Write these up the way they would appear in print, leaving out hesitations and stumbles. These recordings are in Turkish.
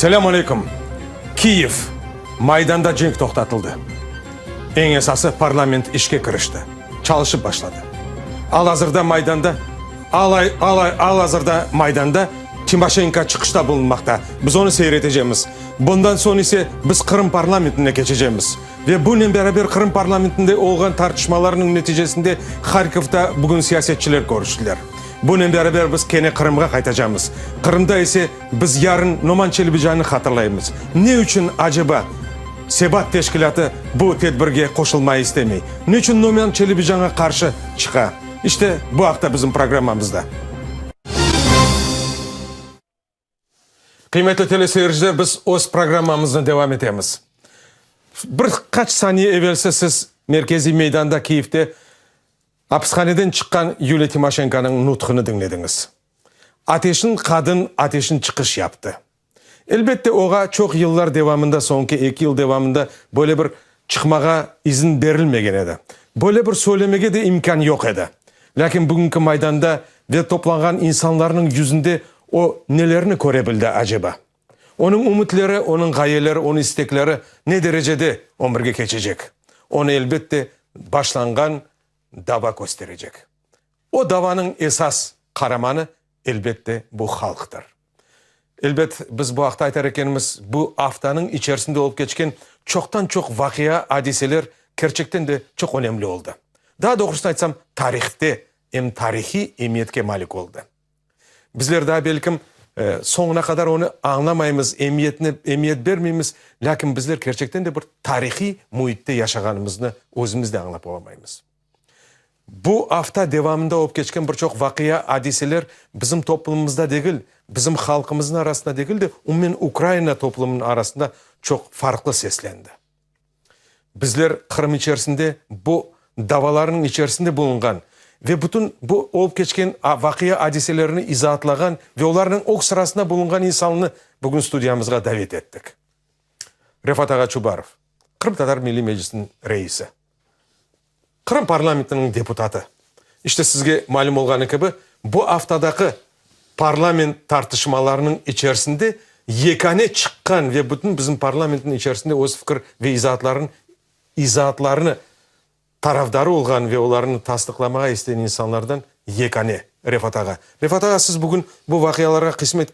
Selam aleyküm. Kiev, Maydan'da cenk toxtatıldı. En esası parlament işe kirişti. Çalışıp başladı. Al-hazırda Maydan'da Timoshenko çıkışta bulunmakta. Biz onu seyredeceğiz. Bundan sonra ise biz Kırım parlamentine geçeceğiz. Ve bununla beraber Kırım parlamentinde olan tartışmalarının neticesinde Kharkiv'da bugün siyasetçiler görüştüler. Bununla beraber biz kene Kırım'a kaytacağız. Kırım'da ise biz yarın Numan Çelebijan'ı hatırlayımız. Ne için acaba Sebat Teşkilatı bu tedbirge koşulmayı istemiyor? Ne için Numan Çelebijan'a karşı çıkar? İşte bu hafta bizim programımızda. Kıymetli teleseyirciler, biz öz programımızda devam edemiz. Birkaç saniye evvelse siz Merkezi Meydan'da Kiev'de hapishaneden çıkan Yulia Timoshenko'nun nutqını dinlediniz. Ateşin kadın, ateşin çıkış yaptı. Elbette oğa çok yıllar devamında, sonki 2 yıl devamında böyle bir çıkmağa izin verilmegen edi. Böyle bir söylemege de imkan yok edi. Lakin bugünkü maydanda ve toplangan insanların yüzünde o nelerini görebildi acaba? Onun umutları, onun gayeleri, onun istekleri ne derecede ömürge geçecek? Onu elbette başlangan dava gösterecek. O davanın esas kahramanı elbette bu halktır. Elbette biz bu hafta aytar ekenimiz bu haftanın içerisinde olup geçken çoktan çok vakıya, hadiseler gerçekten de çok önemli oldu. Daha doğrusunu aytsam tarihte hem tarihi emniyetke malik oldu. Bizler daha belki sonuna kadar onu anlamayımız, emniyet vermeyimiz. Lakin bizler gerçekten de bir tarihi muhitte yaşaganımızı özümüzde anlap olamayımız. Bu hafta devamında olup geçken birçok vakıya, hadiseler bizim toplumumuzda değil, bizim halkımızın arasında değil de umumen Ukrayna toplumunun arasında çok farklı seslendi. Bizler Kırım içerisinde bu davaların içerisinde bulungan ve bütün bu olup geçken vakıya hadiselerini izahatlagan ve onların ok sırasında bulungan insanını bugün stüdyamızga davet ettik. Refat Ağa Çubarov, Kırım Tatar Milli Meclisi'nin reisi. Kırım parlamentinin deputatı. İşte sizge malum olganı gibi bu haftadaki parlament tartışmalarının içerisinde yekane çıkan ve bütün bizim parlamentin içerisinde öz fikir ve izahatlarını tarafdarı olgan ve onlarını tasdiklamaya isteyen insanlardan yekane Refat Ağa. Refat Ağa, siz bugün bu vakıyalara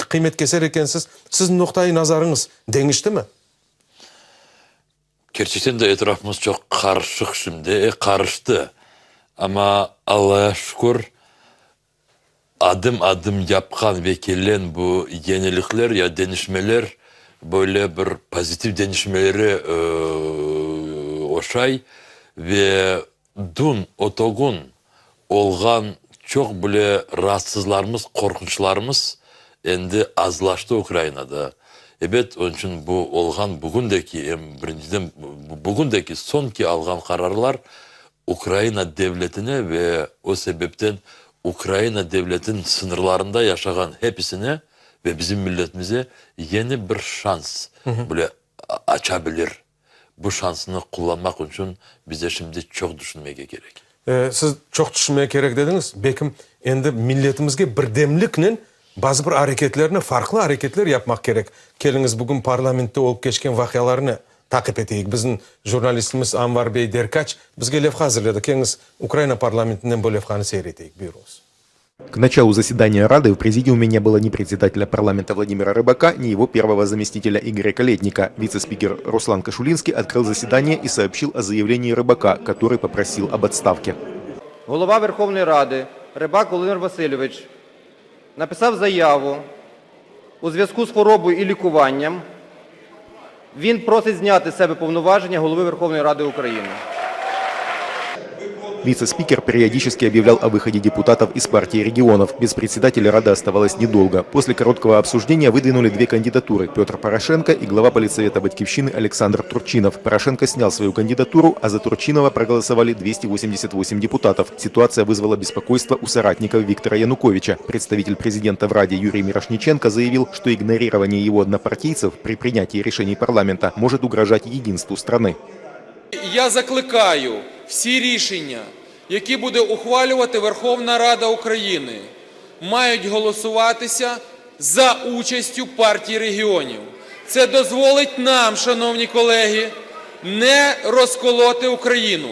kıymet keser ekensiz. Sizin noktayı nazarınız değişti mi? Gerçekten de etrafımız çok karışık şimdi, karıştı. Ama Allah'a şükür adım adım yapkan ve gelen bu yenilikler ya denişmeler böyle bir pozitif denişmeleri oşay ve dün otogun olgan çok böyle rahatsızlarımız, korkunçlarımız endi azlaştı Ukrayna'da. Evet, onun için bu olgan bugündeki birinciden bugündeki sonki algan kararlar Ukrayna devletine ve o sebepten Ukrayna devletin sınırlarında yaşayan hepsine ve bizim milletimize yeni bir şans böyle açabilir. Bu şansını kullanmak için bize şimdi çok düşünmeye gerek. Siz çok düşünmeye gerek dediniz. Belki endi milletimizge birdemlikle bazı bir hareketlerini, farklı hareketler yapmak gerek. Keliniz bugün parlamentte olup geçken vakıyalarını takip edeyik. Bizim jurnalistimiz Anvar Bey Derkaç bizge levha hazırladı. Keliniz Ukrayna parlamentinden bu levhanı seyredeyik. Buyurunuz. К началу заседания Рады в президиуме не было ни председателя парламента Владимира Рыбака, ни его первого заместителя Игоря Колетника. Вице-спикер Руслан Кашулинский открыл заседание и сообщил о заявлении Рыбака, который попросил об отставке. Голова Верховної Ради Рибак Володимир Васильович написав заяву у зв'язку з хворобою і лікуванням. Він просить зняти з себе повноваження Голови Верховної Ради України. Вице-спикер периодически объявлял о выходе депутатов из партии регионов. Без председателя Рада оставалось недолго. После короткого обсуждения выдвинули 2 кандидатуры – Петр Порошенко и глава Политсовета Батькивщины Александр Турчинов. Порошенко снял свою кандидатуру, а за Турчинова проголосовали 288 депутатов. Ситуация вызвала беспокойство у соратников Виктора Януковича. Представитель президента в Раде Юрий Мирошниченко заявил, что игнорирование его однопартийцев при принятии решений парламента может угрожать единству страны. Я закликаю всі рішення, які буде ухвалювати Верховна Рада України, мають голосуватися за участю партій регіонів. Це дозволить нам, шановні колеги, не розколоти Україну.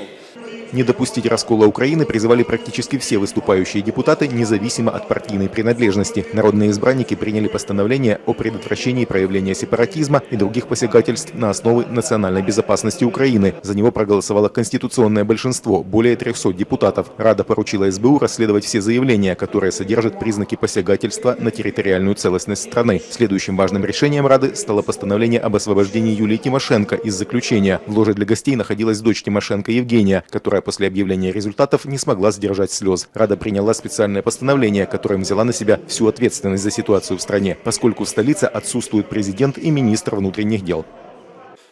Не допустить раскола Украины призывали практически все выступающие депутаты, независимо от партийной принадлежности. Народные избранники приняли постановление о предотвращении проявления сепаратизма и других посягательств на основы национальной безопасности Украины. За него проголосовало конституционное большинство, более 300 депутатов. Рада поручила СБУ расследовать все заявления, которые содержат признаки посягательства на территориальную целостность страны. Следующим важным решением Рады стало постановление об освобождении Юлии Тимошенко из заключения. В ложе для гостей находилась дочь Тимошенко Евгения, которая после объявления результатов не смогла сдержать слез. Рада приняла специальное постановление, которым взяла на себя всю ответственность за ситуацию в стране, поскольку в столице отсутствует президент и министр внутренних дел.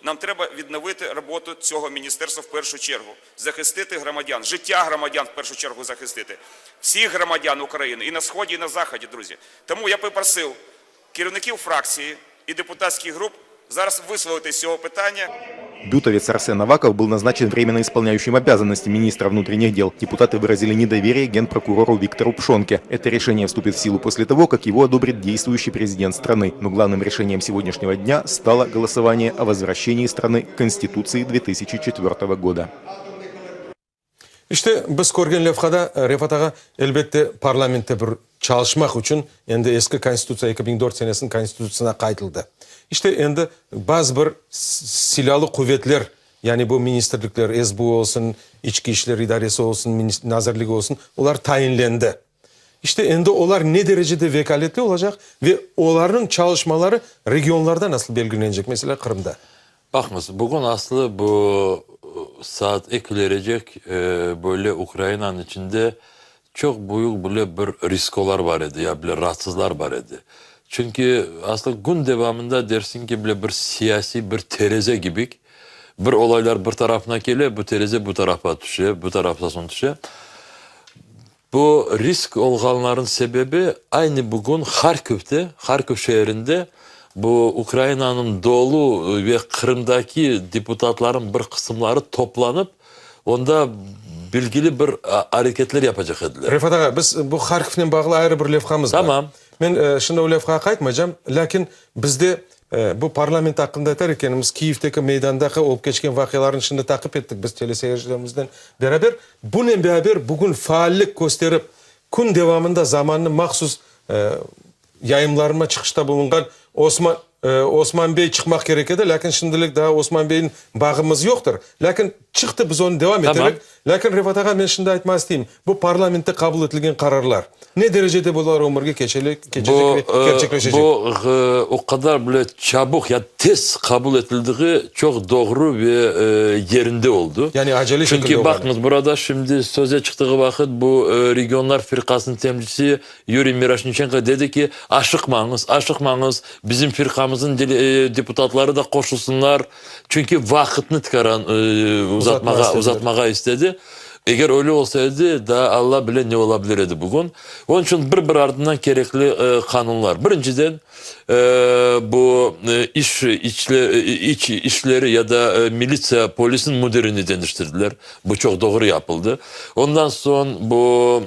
Нам треба відновити роботу цього міністерства в першу чергу, захистити громадян, життя громадян в першу чергу захистити, всіх громадян України і на Сході, і на Заході, друзі. Тому я попросив керівників фракції і депутатських груп зараз висловити з цього питання. Бютовец Арсен Аваков был назначен временно исполняющим обязанности министра внутренних дел. Депутаты выразили недоверие генпрокурору Виктору Пшонке. Это решение вступит в силу после того, как его одобрит действующий президент страны. Но главным решением сегодняшнего дня стало голосование о возвращении страны к Конституции 2004 года. İşte biz ko'rgan levhada Refat ağa elbette parlamentte bir çalışmak için endi eski konstitutsiya 2004 senesinin konstitutsiyasına qaytıldı. İşte endi bazı bir silahlı kuvvetler, yani bu ministerlikler, SBU olsun, İçki İşler İdaresi olsun, nazırlık olsun, onlar tayinlendi. İşte endi onlar ne derecede vekaletli olacak ve onların çalışmaları regionlarda nasıl belirlenecek? Mesela Kırım'da. Bakınız, bugün aslında bu saat eklenecek böyle Ukrayna'nın içinde çok büyük böyle bir riskolar var idi, ya böyle rahatsızlar var idi. Çünkü aslında gün devamında dersin ki böyle bir siyasi bir tereze gibi bir olaylar bir tarafına geliyor, bu tereze bu tarafa düşüyor, bu tarafa son düşüyor. Bu risk olganların sebebi aynı bugün Kharkiv şehrinde bu Ukrayna'nın doğulu ve Kırım'daki deputatların bir kısımları toplanıp onda bilgili bir hareketler yapacak ediler. Refat ağa, biz bu Kharkiv'le bağlı ayrı bir levhamız var. Tamam. Men şimdi o levhaga qaytmayacağım. Lakin bizde bu parlament hakkında aytar ekenimiz Kiyev'deki meydandaki olup geçken vakiyaların şimdi takip ettik biz teleseyircilerimizden beraber. Bununla beraber bugün faallik gösterip kun devamında zamanını mahsus yayımlarıma çıkışta bulungan Osman Bey çıkmak gerek edi. Lakin şimdilik daha Osman Bey'in bağımız yoktur. Lakin çıktı, biz onu devam ederek. Lakin Refat ağa, men şimdi aytmak isteyeyim. Bu parlamentte kabul edilen kararlar ne derecede bunlar ömürge geçecek ve gerçekleşecek? Bu o kadar böyle çabuk ya tez kabul edildiği çok doğru ve yerinde oldu. Yani acele şekilde. Çünkü bakınız burada şimdi söze çıktığı vakit bu regionlar firkasının temsilcisi Yuri Miroshnichenko dedi ki aşıkmanız bizim firkamızın deputatları da koşulsunlar. Çünkü vakitini tıkaran uzatmağa istedi. Eğer öyle olsaydı da Allah bile ne olabilirdi bugün. Onun için bir ardından gerekli kanunlar. Birinciden bu iç işleri ya da militsiya polisin müdürünü değiştirdiler. Bu çok doğru yapıldı. Ondan sonra bu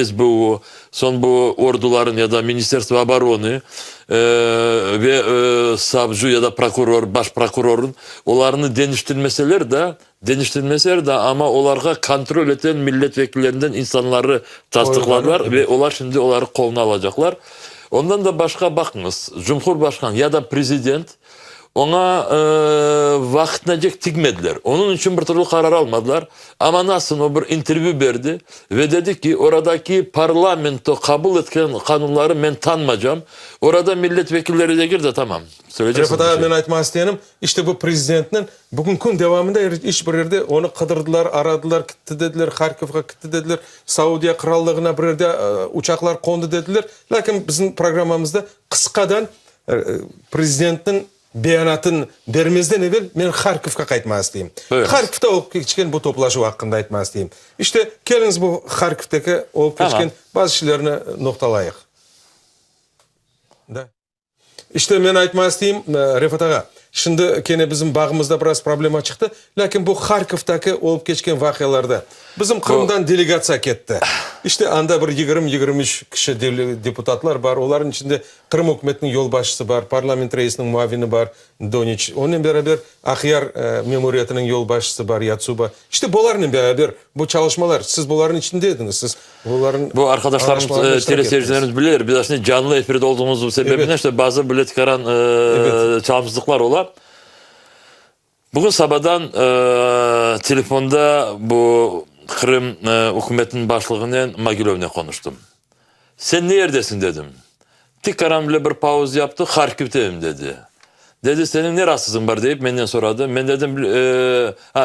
SBU, son bu orduların ya da Ministerstvo Obrony ve savcı ya da prokuror, baş prokurorun onlarını değiştirmeseler de ama onlara kontrol eden milletvekillerinden insanları tasdikladılar ve onlar şimdi onları koluna alacaklar. Ondan da başka bakınız, Cumhurbaşkanı ya da Prezident ona vakitnecek tikmediler. Onun için bir türlü karar almadılar. Ama nasıl o bir interview verdi ve dedi ki oradaki parlamento kabul etken kanunları ben tanımayacağım. Orada milletvekilleri de girdi, tamam. Refat ağa, ben aytmak isteyenim. İşte bu prezidentin bugün gün devamında iş bir yerde onu kıdırdılar, aradılar, gitti dediler, Kharkiv'ga gitti dediler, Saudiya Krallığına bir yerde uçaklar kondu dediler. Lakin bizim programımızda kıskadan prezidentin beyanatın vermezden evvel men Kharkiv'ga qaytmak isteyim. Kharkiv'da olup geçken bu toplaşu hakkında aytmak isteyim. İşte keliniz bu Kharkiv'deki olup geçken bazı şeylerini noktalayık. Da. İşte men aytmak isteyim Refat ağa. Şimdi kene bizim bağımızda biraz problema çıktı. Lakin bu Kharkiv'daki olup geçken vakiyalarda bizim Kırım'dan delegatsiya ketdi. İşte anda bir 20-23 kişi deputatlar var. Onların içinde Kırım hükümetinin yol başçısı var, parlament reisinin muavini var, Doniç. Onunla beraber Akhyar memuriyetinin yol başçısı var, Yatsuba. İşte bunlarla beraber bu çalışmalar, siz bunların içindeydiniz. Siz bunların bu arkadaşlarımız, teleseyircilerimiz bilir. Biz aslında canlı efirde olduğumuz sebebiyle işte bazı böyle çıkaran çalımsızlıklar olan. Bugün sabahdan telefonda bu Kırım hükümetinin başlığından Magilov'la konuştum. Sen neredesin dedim. Tikaran bile bir pauz yaptı. Harkiv'teyim dedi. Dedi senin ne rahatsızlığın var deyip benden soradı. Ben dedim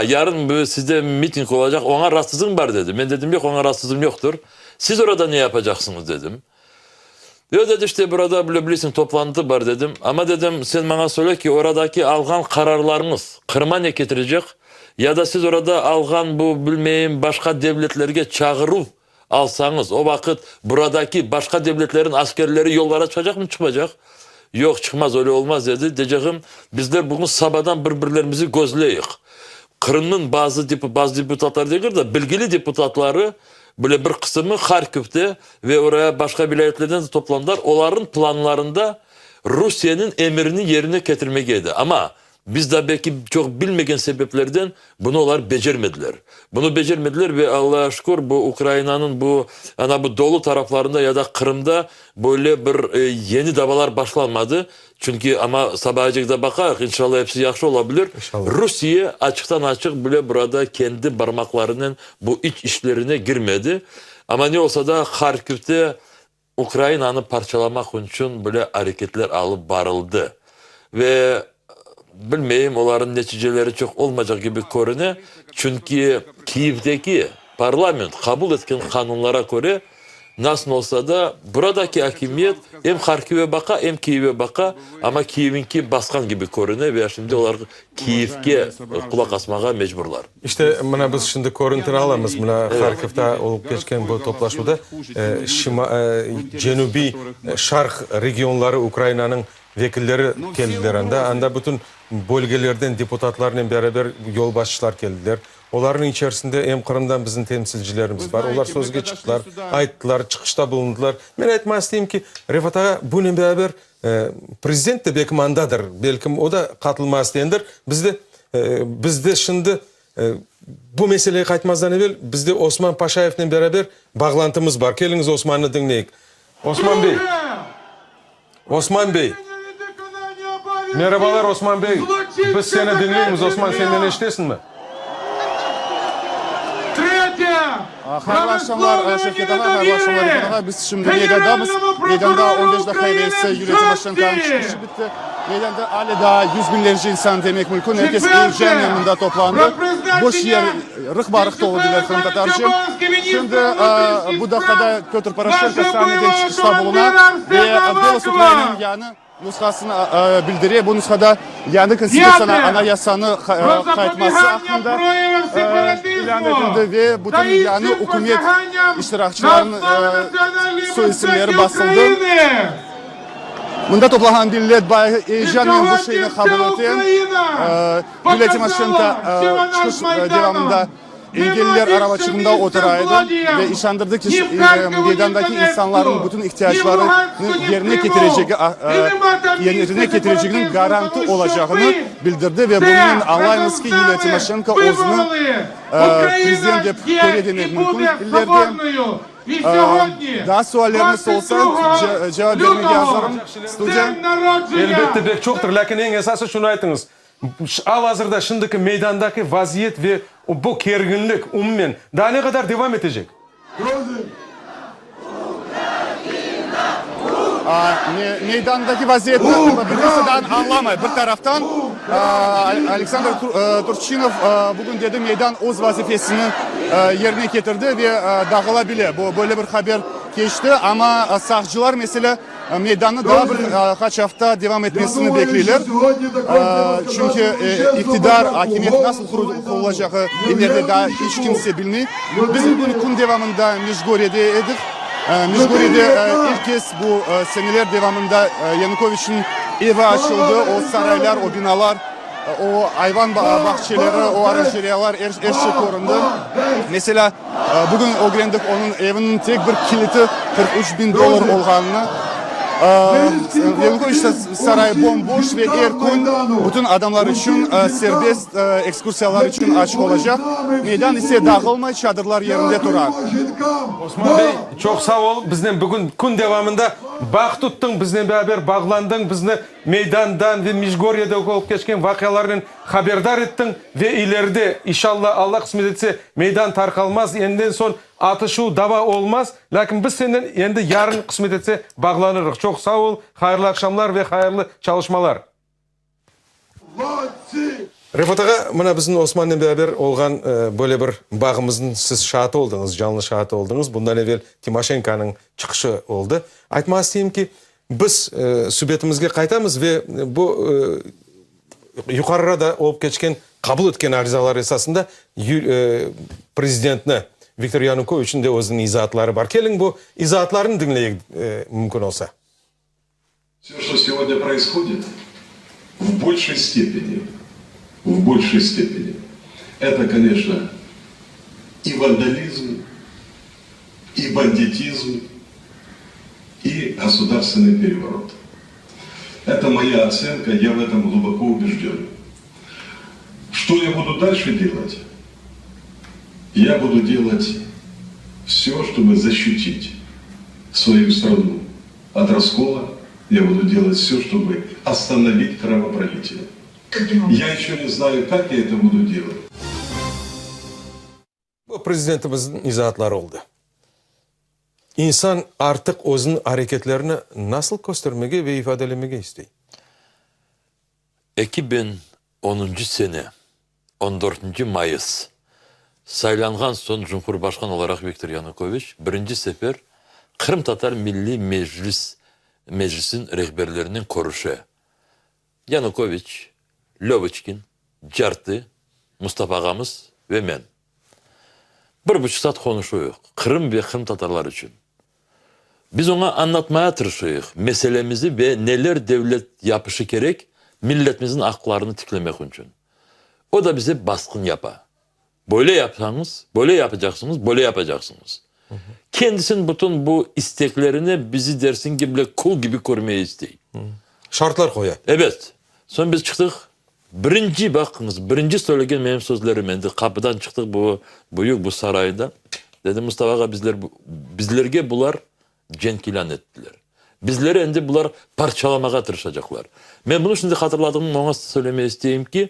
yarın sizde miting olacak, ona rahatsızlığın var dedi. Ben dedim yok, ona rahatsızlığım yoktur. Siz orada ne yapacaksınız dedim. Diyor dedi işte burada biliyorsun toplantı var dedim. Ama dedim sen bana söyle ki oradaki algan kararlarınız Kırım'a ne getirecek? Ya da siz orada algan bu bilmeyin başka devletlerge çağırıp alsanız o vakit buradaki başka devletlerin askerleri yollara çıkacak mı, çıkacak? Yok çıkmaz, öyle olmaz dedi. Diyeceğim bizler bugün sabahdan birbirlerimizi gözleyik. Kırım'ın bazı deputatlar değil de bilgili deputatları böyle bir kısmı Harkiv'de ve oraya başka vilayetlerden de toplandılar. Onların planlarında Rusya'nın emrini yerine getirmekeydi. Ama biz de belki çok bilmegen sebeplerden bunu onlar becermediler. Bunu becermediler ve Allah'a şükür bu Ukrayna'nın bu dolu taraflarında ya da Kırım'da böyle bir yeni davalar başlanmadı. Çünkü ama sabahcıkta bakarak inşallah hepsi yaxşı olabilir. İnşallah. Rusya açıktan açık bile burada kendi parmaklarının bu iç işlerine girmedi. Ama ne olsa da Harkiv'de Ukrayna'nı parçalamak için böyle hareketler alıp barıldı. Ve bilmeyeyim onların neticeleri çok olmayacak gibi görünüyor. Çünkü Kiev'deki parlament kabul etken kanunlara göre nasıl olsa da buradaki hakimiyet hem Harkiv'e baka hem Kiev'e baka ama Kiev'inki baskan gibi görünüyor ve şimdi onlar Kiev'e kulak asmağa mecburlar. İşte buna biz şimdi görüntünü alamız. Buna Harkiv'de olup geçken bu toplaşmada Cenubi Şark regionları Ukrayna'nın vekilleri geldiler anda bütün bölgelerden deputatlarla beraber yol başçılar geldiler. Onların içerisinde hem Kırım'dan bizim temsilcilerimiz var. Onlar sözge çıktılar, ayttılar, çıkışta bulundular. Ben aytmak isteyeyim ki Refat Ağa bununla beraber prezident de belki mandadır. Belki o da katılmak isteyendir. Bizde şimdi bu meseleyi kaytmazdan evvel bizde Osman Paşayev'le beraber bağlantımız var. Geliniz Osman'ı dinleyik. Osman Bey. Merhabalar Osman Bey. Biz seni dinliyoruz. Osman senden eşitesin mi? Hayırlı akşamlar Şevket Ağa, hayırlı akşamlar Refat Ağa. Biz şimdi meydandamız. Meydanda 15 dakika evvelsi Yuliya Timoşenko'nun çıkışı bitti. Meydanda hala da yüz binlerce insan demek mümkün. Herkes heyecan yanında toplandı. Boş yer rıhbarıkta oldular Kırım Tatarcı. Şimdi bu dakikada Petr Poroshenko sahneden çıkışta bulunan ve Belarus Ukrayna'nın yanı nuskasını bildiriyor. Bu nuskada yanı konstitusiyona anayasanı kayıtması hakkında ilan edildi ve bütün yanı hükümet iştirakçılarının soy isimleri basıldı. Bunda toplanan millet bayağı heyecanla bu şeyini kabul eden Yuliya Timoşenko çıkış devamında engelliler arabacılığında oturaydı ve işandırdı ki meydandaki insanların bütün ihtiyaçlarını yerine getireceğinin garanti olacağını bildirdi ve bunun anlayınız ki Yuliya Timoşenko özünü prezident dep görediğini mümkün ileride. Daha sualleriniz olsa cevap vermeye hazırım. Stüdyo. Elbette pek çoktur. Lakin en esası şunu aytınız. Al hazırda şimdiki meydandaki vaziyet ve bu gerginlik umumen daha ne kadar devam edecek? Meydandaki vaziyeti birisinden anlamay. Bir taraftan Alexander Turchinov bugün dedi meydan öz vazifesini yerine getirdi ve dağılabilir. Bu böyle bir haber geçti ama sağcılar mesela meydanı daha bir kaç hafta devam etmesini bekliyorlar. Çünkü iktidar, hakimiyet nasıl kurulacağı ileride daha hiç kimse bilmiyor. Biz bugün gün devamında Межгорье'de edik. Межгорье'de ilk kez bu seneler devamında Yanukovych'in evi açıldı. O saraylar, o binalar, o hayvan bahçeleri, o aranjeriyalar her şey korundu. Mesela Bugün öğrendik onun evinin tek bir kilidi 43.000 dolar olganını. Yanukovich saray bomboş ve erkun bütün adamlar için serbest ekskursiyalar için açık olacak. Meydan ise dağılmay çadırlar yerinde durar. Osman Bey çok sağ ol. Bizden bugün kun devamında bağ tuttun, bizden beraber bağlandın, bizni meydandan ve Mijgoriyada olup geçken vakalardan haberdar ettin ve ileride inşallah Allah kısmet etse meydan tarkalmaz. Enden son atışu dava olmaz. Lakin biz senden endi yarın kısmet etse bağlanırız. Çok sağ ol. Hayırlı akşamlar ve hayırlı çalışmalar. Rifat ağa, mına bizim Osman'la beraber olgan böyle bir bağımızın siz şahit oldunuz, canlı şahit oldunuz. Bundan evvel Timoşenko'nun çıkışı oldu. Aytmak isteyeyim ki biz sübyetimizge kaytamız ve bu yukarıda da olup geçken kabul etken arizalar esasında prezidentine Viktor Yanukovich'in de özünün izahatları var. Kelin bu izahatlarını dinleyek mümkün olsa. Все, что сегодня происходит, в большей степени, это, конечно, и вандализм, и бандитизм, и государственный переворот. Это моя оценка, я в этом глубоко убежден. Что я буду дальше делать? Я буду делать все, чтобы защитить свою страну от раскола. Я буду делать все, чтобы остановить кровопролитие. Я еще не знаю, как я это буду делать. Bu prezidentimizin izahatları oldu. İnsan artık özünün hareketlerini nasıl göstermege ve ifadelemege istiyor? 2010 sene 14 Mayıs saylangan son Cumhurbaşkanı olarak Viktor Yanukovich birinci sefer Kırım Tatar Milli Meclis'in rehberlerinin koruşu. Yanukovich, Lovichkin, Cartı, Mustafa ağamız ve ben. 1,5 saat konuşuyoruz. Kırım ve Kırım Tatarlar için. Biz ona anlatmaya tırışıyoruz. Meselemizi ve neler devlet yapışı gerek milletimizin haklarını tiklemek için. O da bize baskın yapa. Böyle yapsanız, böyle yapacaksınız, böyle yapacaksınız. Kendisinin bütün bu isteklerini bizi dersin gibi kul gibi görmeye isteyin. Şartlar koyar. Evet. Sonra biz çıktık. Birinci söylegen benim sözlerim endi. Kapıdan çıktık bu sarayda. Dedi Mustafa ağa bizlerge bular cenk ilan ettiler. Bizleri endi bular parçalamaya tırışacaklar. Ben bunu şimdi hatırladığımı ona söylemeye isteyeyim ki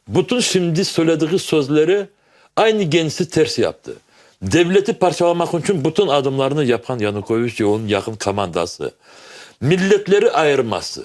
bütün şimdi söylediği sözleri aynı gençsi ters yaptı. Devleti parçalamak için bütün adımlarını yapan Yanukovich ve onun yakın komandası. Milletleri ayırması.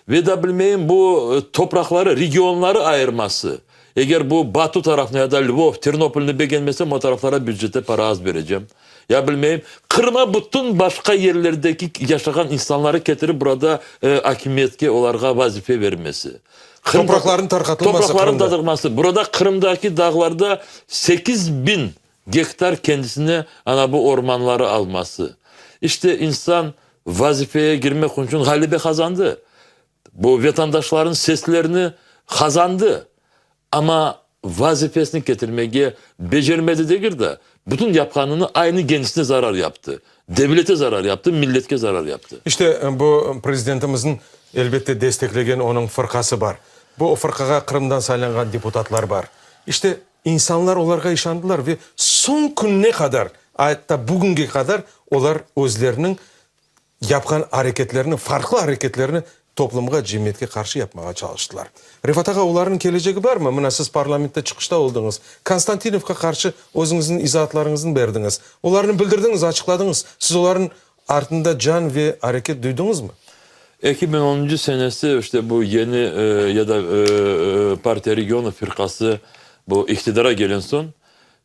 Ve da bilmeyin bu toprakları, regionları ayırması. Eğer bu Batı tarafına ya da Lvov, Ternopil'ini beğenmesem o taraflara bütçete para az vereceğim. Ya bilmeyeyim Kırım'a bütün başka yerlerdeki yaşayan insanları getirip burada hakimiyetke onlara vazife vermesi. Toprakların tarkatılması. Toprakların tarkatılması. Burada Kırım'daki dağlarda 8.000 hektar kendisine bu ormanları alması. İşte insan vazifeye girmek için galibe kazandı. Bu vatandaşların seslerini kazandı. Ama vazifesini getirmeye becermedi değil de bütün yapkanını aynı kendisine zarar yaptı. Devlete zarar yaptı, milletke zarar yaptı. İşte bu prezidentimizin elbette desteklegen onun fırkası var. Bu fırkaga Kırım'dan saylangan deputatlar var. İşte insanlar onlara işandılar ve son gününe kadar, hatta bugünkü kadar onlar özlerinin yapkan hareketlerini, farklı hareketlerini toplumga, cemiyetke karşı yapmaya çalıştılar. Rifat ağa onların geleceği var mı? Mına siz parlamentte çıkışta oldunuz. Konstantinov'a karşı özünüzün izahatlarınızı verdiniz. Onların bildirdiniz, açıkladınız. Siz onların ardında can ve hareket duydunuz mu? 2010 senesi işte bu yeni ya da Parti Regionu firkası bu iktidara gelen son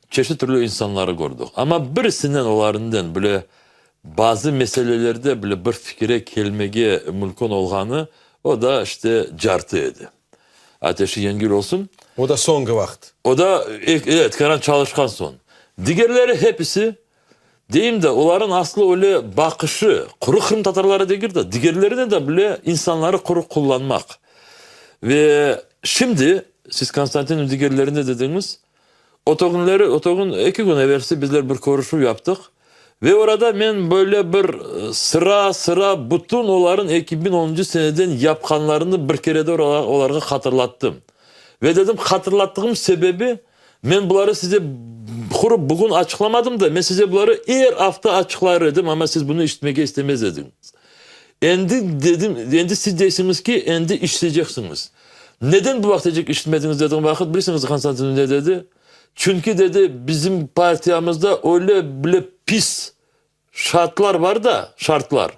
çeşitli türlü insanları gördük. Ama birisinden onlarından böyle bazı meselelerde bile bir fikire kelmege mümkün olganı o da işte Cartıydı. Ateşi yengil olsun. O da songi vakit. O da evet Karan çalışkan son. Diğerleri hepsi diyeyim de onların aslı öyle bakışı kuru Kırım Tatarları değil de diğerlerine de bile insanları kuru kullanmak. Ve şimdi siz Konstantin'in diğerlerinde dediğiniz Otogun 2 gün evvelsi bizler bir konuşma yaptık. Ve orada ben böyle bir sıra bütün onların 2010 seneden yapkanlarını bir kere de onlara hatırlattım. Ve dedim hatırlattığım sebebi ben bunları size kurup bugün açıklamadım da ben size bunları her hafta açıklar dedim ama siz bunu işitmek istemez dediniz. Endi siz deysiniz ki endi işleyeceksiniz. Neden bu vaktecik işitmediniz dedim vakit bilirsiniz Konstantin ne dedi? Çünkü dedi bizim partiyamızda öyle bile pis şartlar var da şartlar.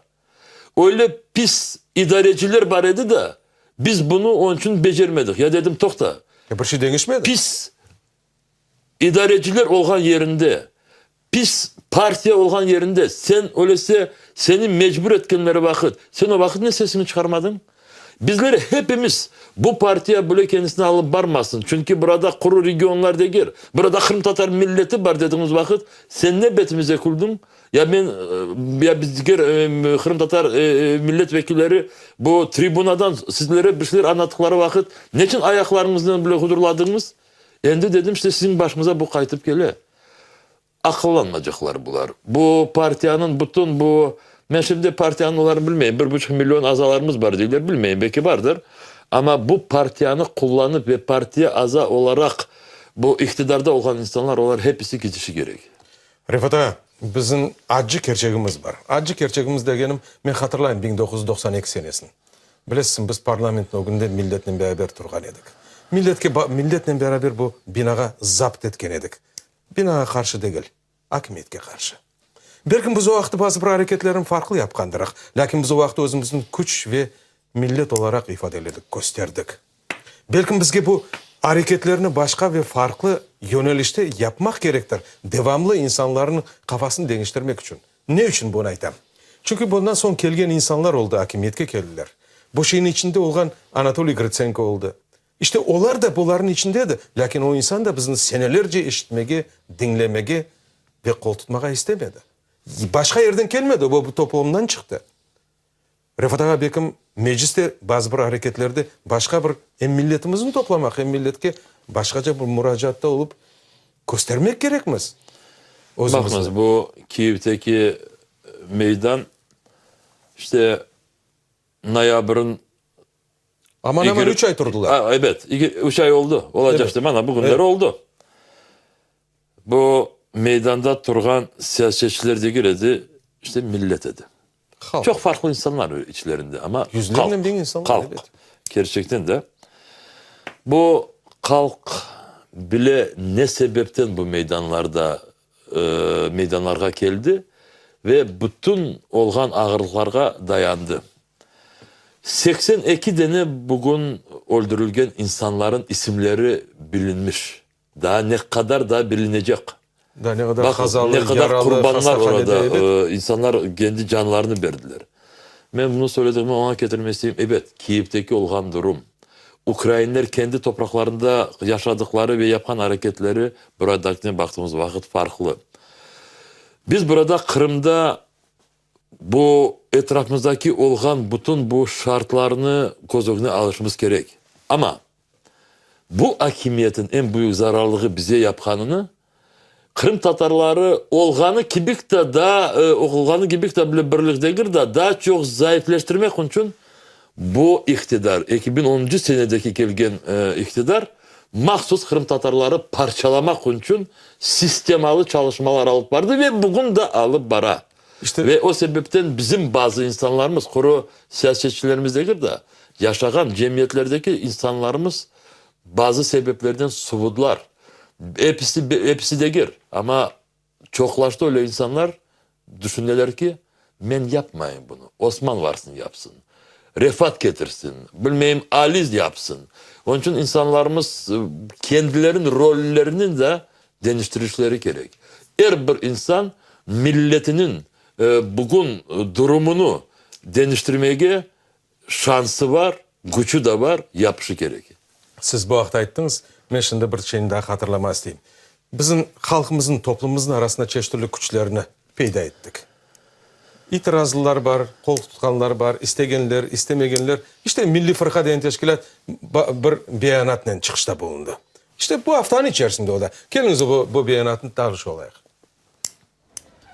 Öyle pis idareciler var idi de biz bunu onun için becermedik. Ya dedim tokta. Bir şey değişmedi. Pis idareciler olan yerinde, pis partiye olan yerinde sen öyleyse seni mecbur etkenlere vakit. Sen o vakit ne sesini çıkarmadın? Bizleri hepimiz bu partiye böyle kendisine alıp varmasın. Çünkü burada kuru regionlar değil. Burada Kırım Tatar milleti var dediğimiz vakit sen ne betimize kuldun? Ya biz Kırım Tatar milletvekilleri bu tribunadan sizlere bir şeyler anlattıkları vakit niçin ayaklarınızdan bile hudurladınız? Endi dedim işte sizin başınıza bu kayıtıp gele. Akıllanmayacaklar bunlar. Bu partiyanın bütün bu ben şimdi partiyanın onları bilmeyeyim. 1,5 milyon azalarımız var diyorlar. Bilmeyeyim belki vardır. Ama bu partiyanı kullanıp ve partiye aza olarak bu iktidarda olan insanlar onlar hepsi gidişi gerek. Rifat ağa, bizim acı gerçeğimiz var. Acı gerçeğimiz degenim ben hatırlayayım 1992 senesini. Bilesizsin biz parlamentin o günde milletle beraber turgan edik. Milletle beraber bu binaga zapt etken edik. Binaga karşı değil, hakimiyetke karşı. Belki biz o vakti bazı bir hareketlerin farklı yapkandırıq. Lakin biz o vakti özümüzün güç ve millet olarak ifadeledik, gösterdik. Belki bizge bu hareketlerini başka ve farklı yönelişte yapmak gerektir. Devamlı insanların kafasını değiştirmek için. Ne için bunu aytam? Çünkü bundan son kelgen insanlar oldu, hakimiyetke geldiler. Bu şeyin içinde olan Anatoly Gritsenko oldu. İşte onlar da bunların içindeydi. Lakin o insan da bizim senelerce işitmege, dinlemege ve kol tutmaga istemedi. Başka yerden gelmedi. Bu toplumdan çıktı. Rifat ağa bekim mecliste bazı bir hareketlerde başka bir hem milletimizin toplamak hem milletke başkaca bir muracaatta olup göstermek gerekmez. Bakınız bu Kiev'teki meydan işte noyabrın aman 3 ay durdular. Evet 3 ay oldu. Olacak işte bana bugünler oldu. Bu meydanda turgan siyasetçiler de giredi işte millet dedi. Halk. Çok farklı insanlar içlerinde ama yüzlerinden bin insan var. Kalk. Evet. Gerçekten de bu kalk bile ne sebepten bu meydanlarga geldi ve bütün olgan ağırlıklarga dayandı. 82 tane bugün öldürülgen insanların isimleri bilinmiş. Daha ne kadar da bilinecek. Da ne kadar Bak, kazalı, ne kadar yaralı, kurbanlar orada evet. insanlar kendi canlarını verdiler. Ben bunu söylediğimi ona getirmesiyim. Evet, Kiev'teki olgan durum. Ukraynalılar kendi topraklarında yaşadıkları ve yapan hareketleri buradakine baktığımız vakit farklı. Biz burada Kırım'da bu etrafımızdaki olgan bütün bu şartlarını göz önüne alışımız gerek. Ama bu hakimiyetin en büyük zararlığı bize yapkanını Kırım Tatarları olganı kibik de bile birliktedir de daha çok zayıfleştirmek için bu iktidar 2010 senedeki gelgen iktidar mahsus Kırım Tatarları parçalamak için sistemalı çalışmalar alıp vardı ve bugün de alıp bara. İşte ve o sebepten bizim bazı insanlarımız, kuru siyasetçilerimiz değil de yaşayan cemiyetlerdeki insanlarımız bazı sebeplerden suvudular. Hepsi de gir. Ama çoklaştı öyle insanlar düşündüler ki men yapmayın bunu. Osman varsın yapsın. Refat getirsin. Bilmeyim Aliz yapsın. Onun için insanlarımız kendilerinin rollerinin de değiştirişleri gerek. Her bir insan milletinin bugün durumunu değiştirmeye şansı var, gücü de var, yapışı gerek. Siz bu vakti ayttınız. Ben şimdi bir şeyini daha hatırlamak isteyeyim. Bizim halkımızın, toplumumuzun arasında çeşitli güçlerini peyda ettik. İtirazlılar var, kol tutkanlar var, istegenler, istemegenler. İşte Milli Fırka diyen teşkilat bir beyanatla çıkışta bulundu. İşte bu haftanın içerisinde o da. Geliniz bu beyanatını tartışalım olayıq.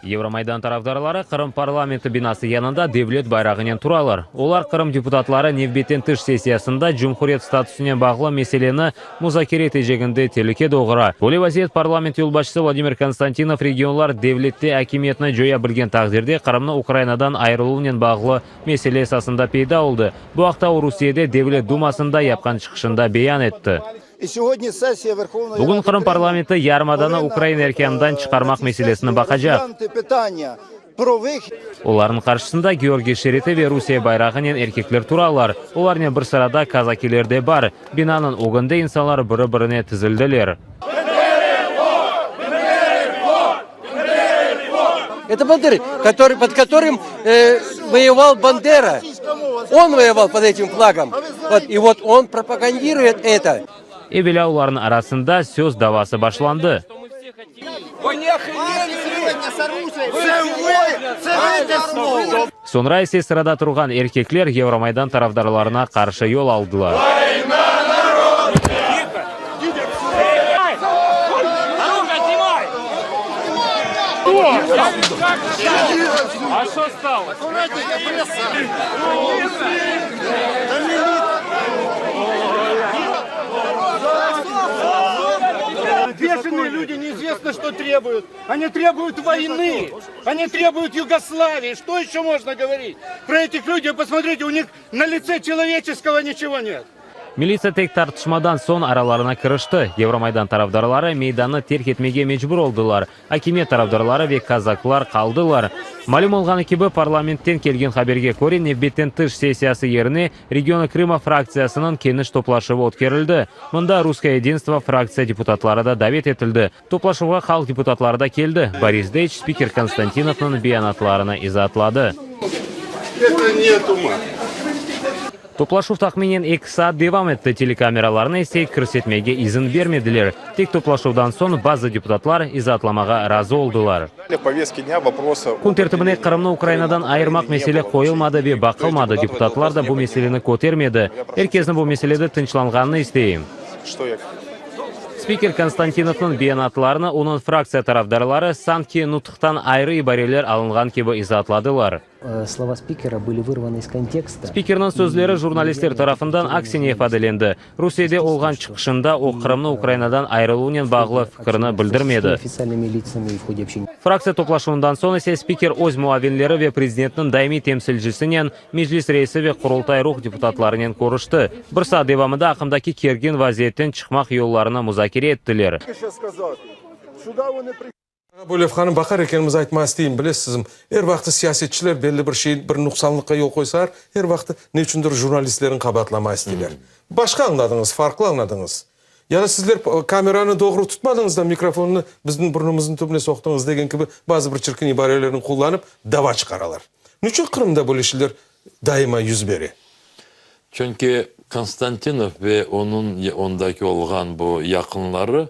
Евромайдан тарафдарлары Кырым парламенты бинасы янында devlet байрағынан туралар. Олар Кырым депутатлары невбеттен тыш сессиясында Cumhuriyet статусіне бағлы меселені музакире етежегінде телеке доғыра. Боле вазиет парламент юлбашысы Владимир Константинов регионлар devletте әкиметні жоя білген тағдирде Кырымны Украинадан айрылуынан бағлы меселе esasında пейда oldu. Bu haqta o Rusiyada devlet думасында yapқан çıkışında beyan etті. Бүгін Кырым парламенті ярмаданы Украина эркендан чықармақ меселесini бақажақ. Олардың қаршысында Георгий Шереті ve Rusия байрағынан erkekler туралар. Олармен бір сырада казакилер де бар. Бинанын оғында insanlar бірі-біріне тізілділер. Это бандеры, под которым воевал Бандера. Он воевал под этим флагом. И вот он пропагандирует это. Evvela onların arasında söz davası başlandı. Sonra ise sırada тұрған erkekler Евромайдан tarafdarlarına karşı yol aldılar. Бешеные люди неизвестно, что требуют. Они требуют войны. Они требуют Югославии. Что еще можно говорить? Про этих людей, посмотрите, у них на лице человеческого ничего нет. Militsiya tek tartışmadan son aralarına kırıştı. Евромайдан tarafdarları meydanı terk etmege mecbur oldular. Hakimiyet tarafdarları ve kazaklar kaldılar. Malum olğanı gibi parlamentten kelgen haberge ko'ra nevbetten tış sessiyası yerine Regioni Krıma fraksiyasının keniş toplaşığı o'tkerildi. Munda Ruskое единство fraksiya deputatlары da davet etildi. Toplaşığa xalq deputatlары da keldi. Boris Deych spiker Konstantinovning bayonotlarini izohladı. Toplaşuv taxminen 2 saat devam etdi. Telekameralarına ise көрсетмеге izin vermediler. Tek toplaşuvdan son bazı deputatlar izohlamaga razı oldular. Kun tertibine Kırım'ı Ukraynadan ayırmak mesele koyulmadı ve bakılmadı. Deputatlar da bu meseleni kotermedi. Herkesin bu meselede tinchlanganını isteyim. Spiker Konstantinovning bayonotlarini onun fraksiya tarafdarlari sanki nutqdan ayrı ibareler alıngan gibi izohladılar. Слова спикера были вырваны из контекста. Spikerning so'zlari jurnalistlar tarafından aksine ifadelendi. Rusiyada olgan chiqishida o Kırım'ı Ukraynadan ayrılığından bağlı fikrini bildirmedi. Fraksiya to'plashuvidan so'ng esa spiker o'z muavinlari ve prezidentning daimiy temsilchisining meclis raisi ve qurultay ruh deputatlarining ko'rishdi. Bir soat davomida aqimdagi kergin vaziyatdan chiqmoq yo'llarini muzokara etdilar. Bo'lev xanım bakar ekanimiz aytmas deyim, bilesizmi? Her vaqti siyasetçiler belli bir şey, bir nuqsonlikqa yo'l qo'ysalar, her vaqti ne uchundir jurnalistlerin qabatlamayız deydiler. Başka anladınız, farklı anladınız. Ya da sizler kamerani doğru tutmadınız da mikrofonunu bizning burnumuzun tubine soqdınız degen gibi bazı bir çirkin ibarelerini kullanıp dava çıkaralar. Niçin Kırım'da bu işler daima yüz beri? Çünkü Konstantinov ve ondaki olgan bu yakınları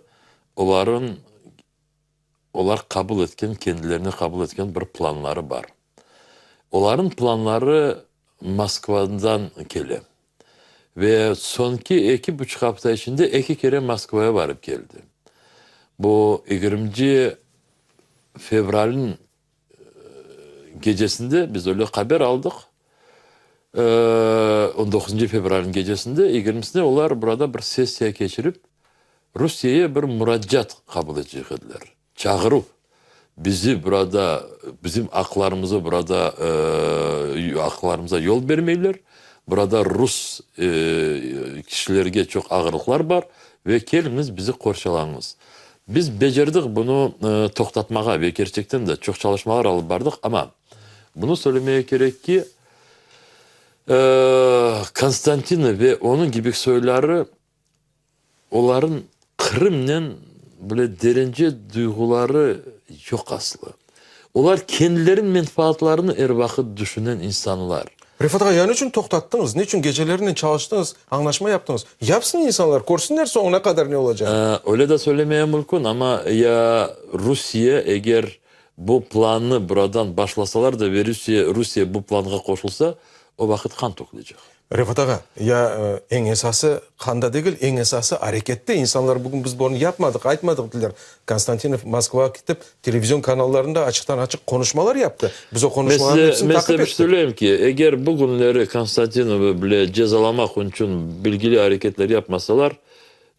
onlar kabul etken, kendilerini kabul etken bir planları var. Onların planları Moskva'dan geliyor. Ve sonki 2,5 hafta içinde 2 kere Moskova'ya varıp geldi. Bu 20 fevral'in gecesinde biz öyle haber aldık. 19 fevral'in gecesinde 20'sinde onlar burada bir sessiya geçirip Rusya'ya bir müracaat kabul edecekler. Çağırıp bizi burada, bizim aklarımıza burada aklarımıza yol vermeyler. Burada Rus kişilerge çok ağırlıklar var ve keliniz bizi korşalanız. Biz becerdik bunu toktatmağa ve gerçekten de çok çalışmalar alıp bardık ama bunu söylemeye gerek ki Konstantinov ve onun gibi söyleri onların Kırım'la böyle derince duyguları yok aslı. Onlar kendilerin menfaatlarını er vakit düşünen insanlar. Rifat Ağa, yani için toktattınız? Ne için gecelerinde çalıştınız, anlaşma yaptınız? Yapsın insanlar, korsunlar sonuna kadar ne olacak? Öyle de söylemeye mümkün ama ya Rusya eğer bu planı buradan başlasalar da ve Rusya bu plana koşulsa o vakit kan toklayacak. Refat ağa, ya en esası kanda değil, en esası harekette. İnsanlar bugün biz bunu yapmadık, aytmadık dediler. Konstantinov Moskva'ya gidip televizyon kanallarında açıktan açık konuşmalar yaptı. Biz o konuşmaların hepsini takip Mesela ettik. söyleyeyim ki, eğer bugünleri Konstantinov'u bile cezalamak için bilgili hareketler yapmasalar,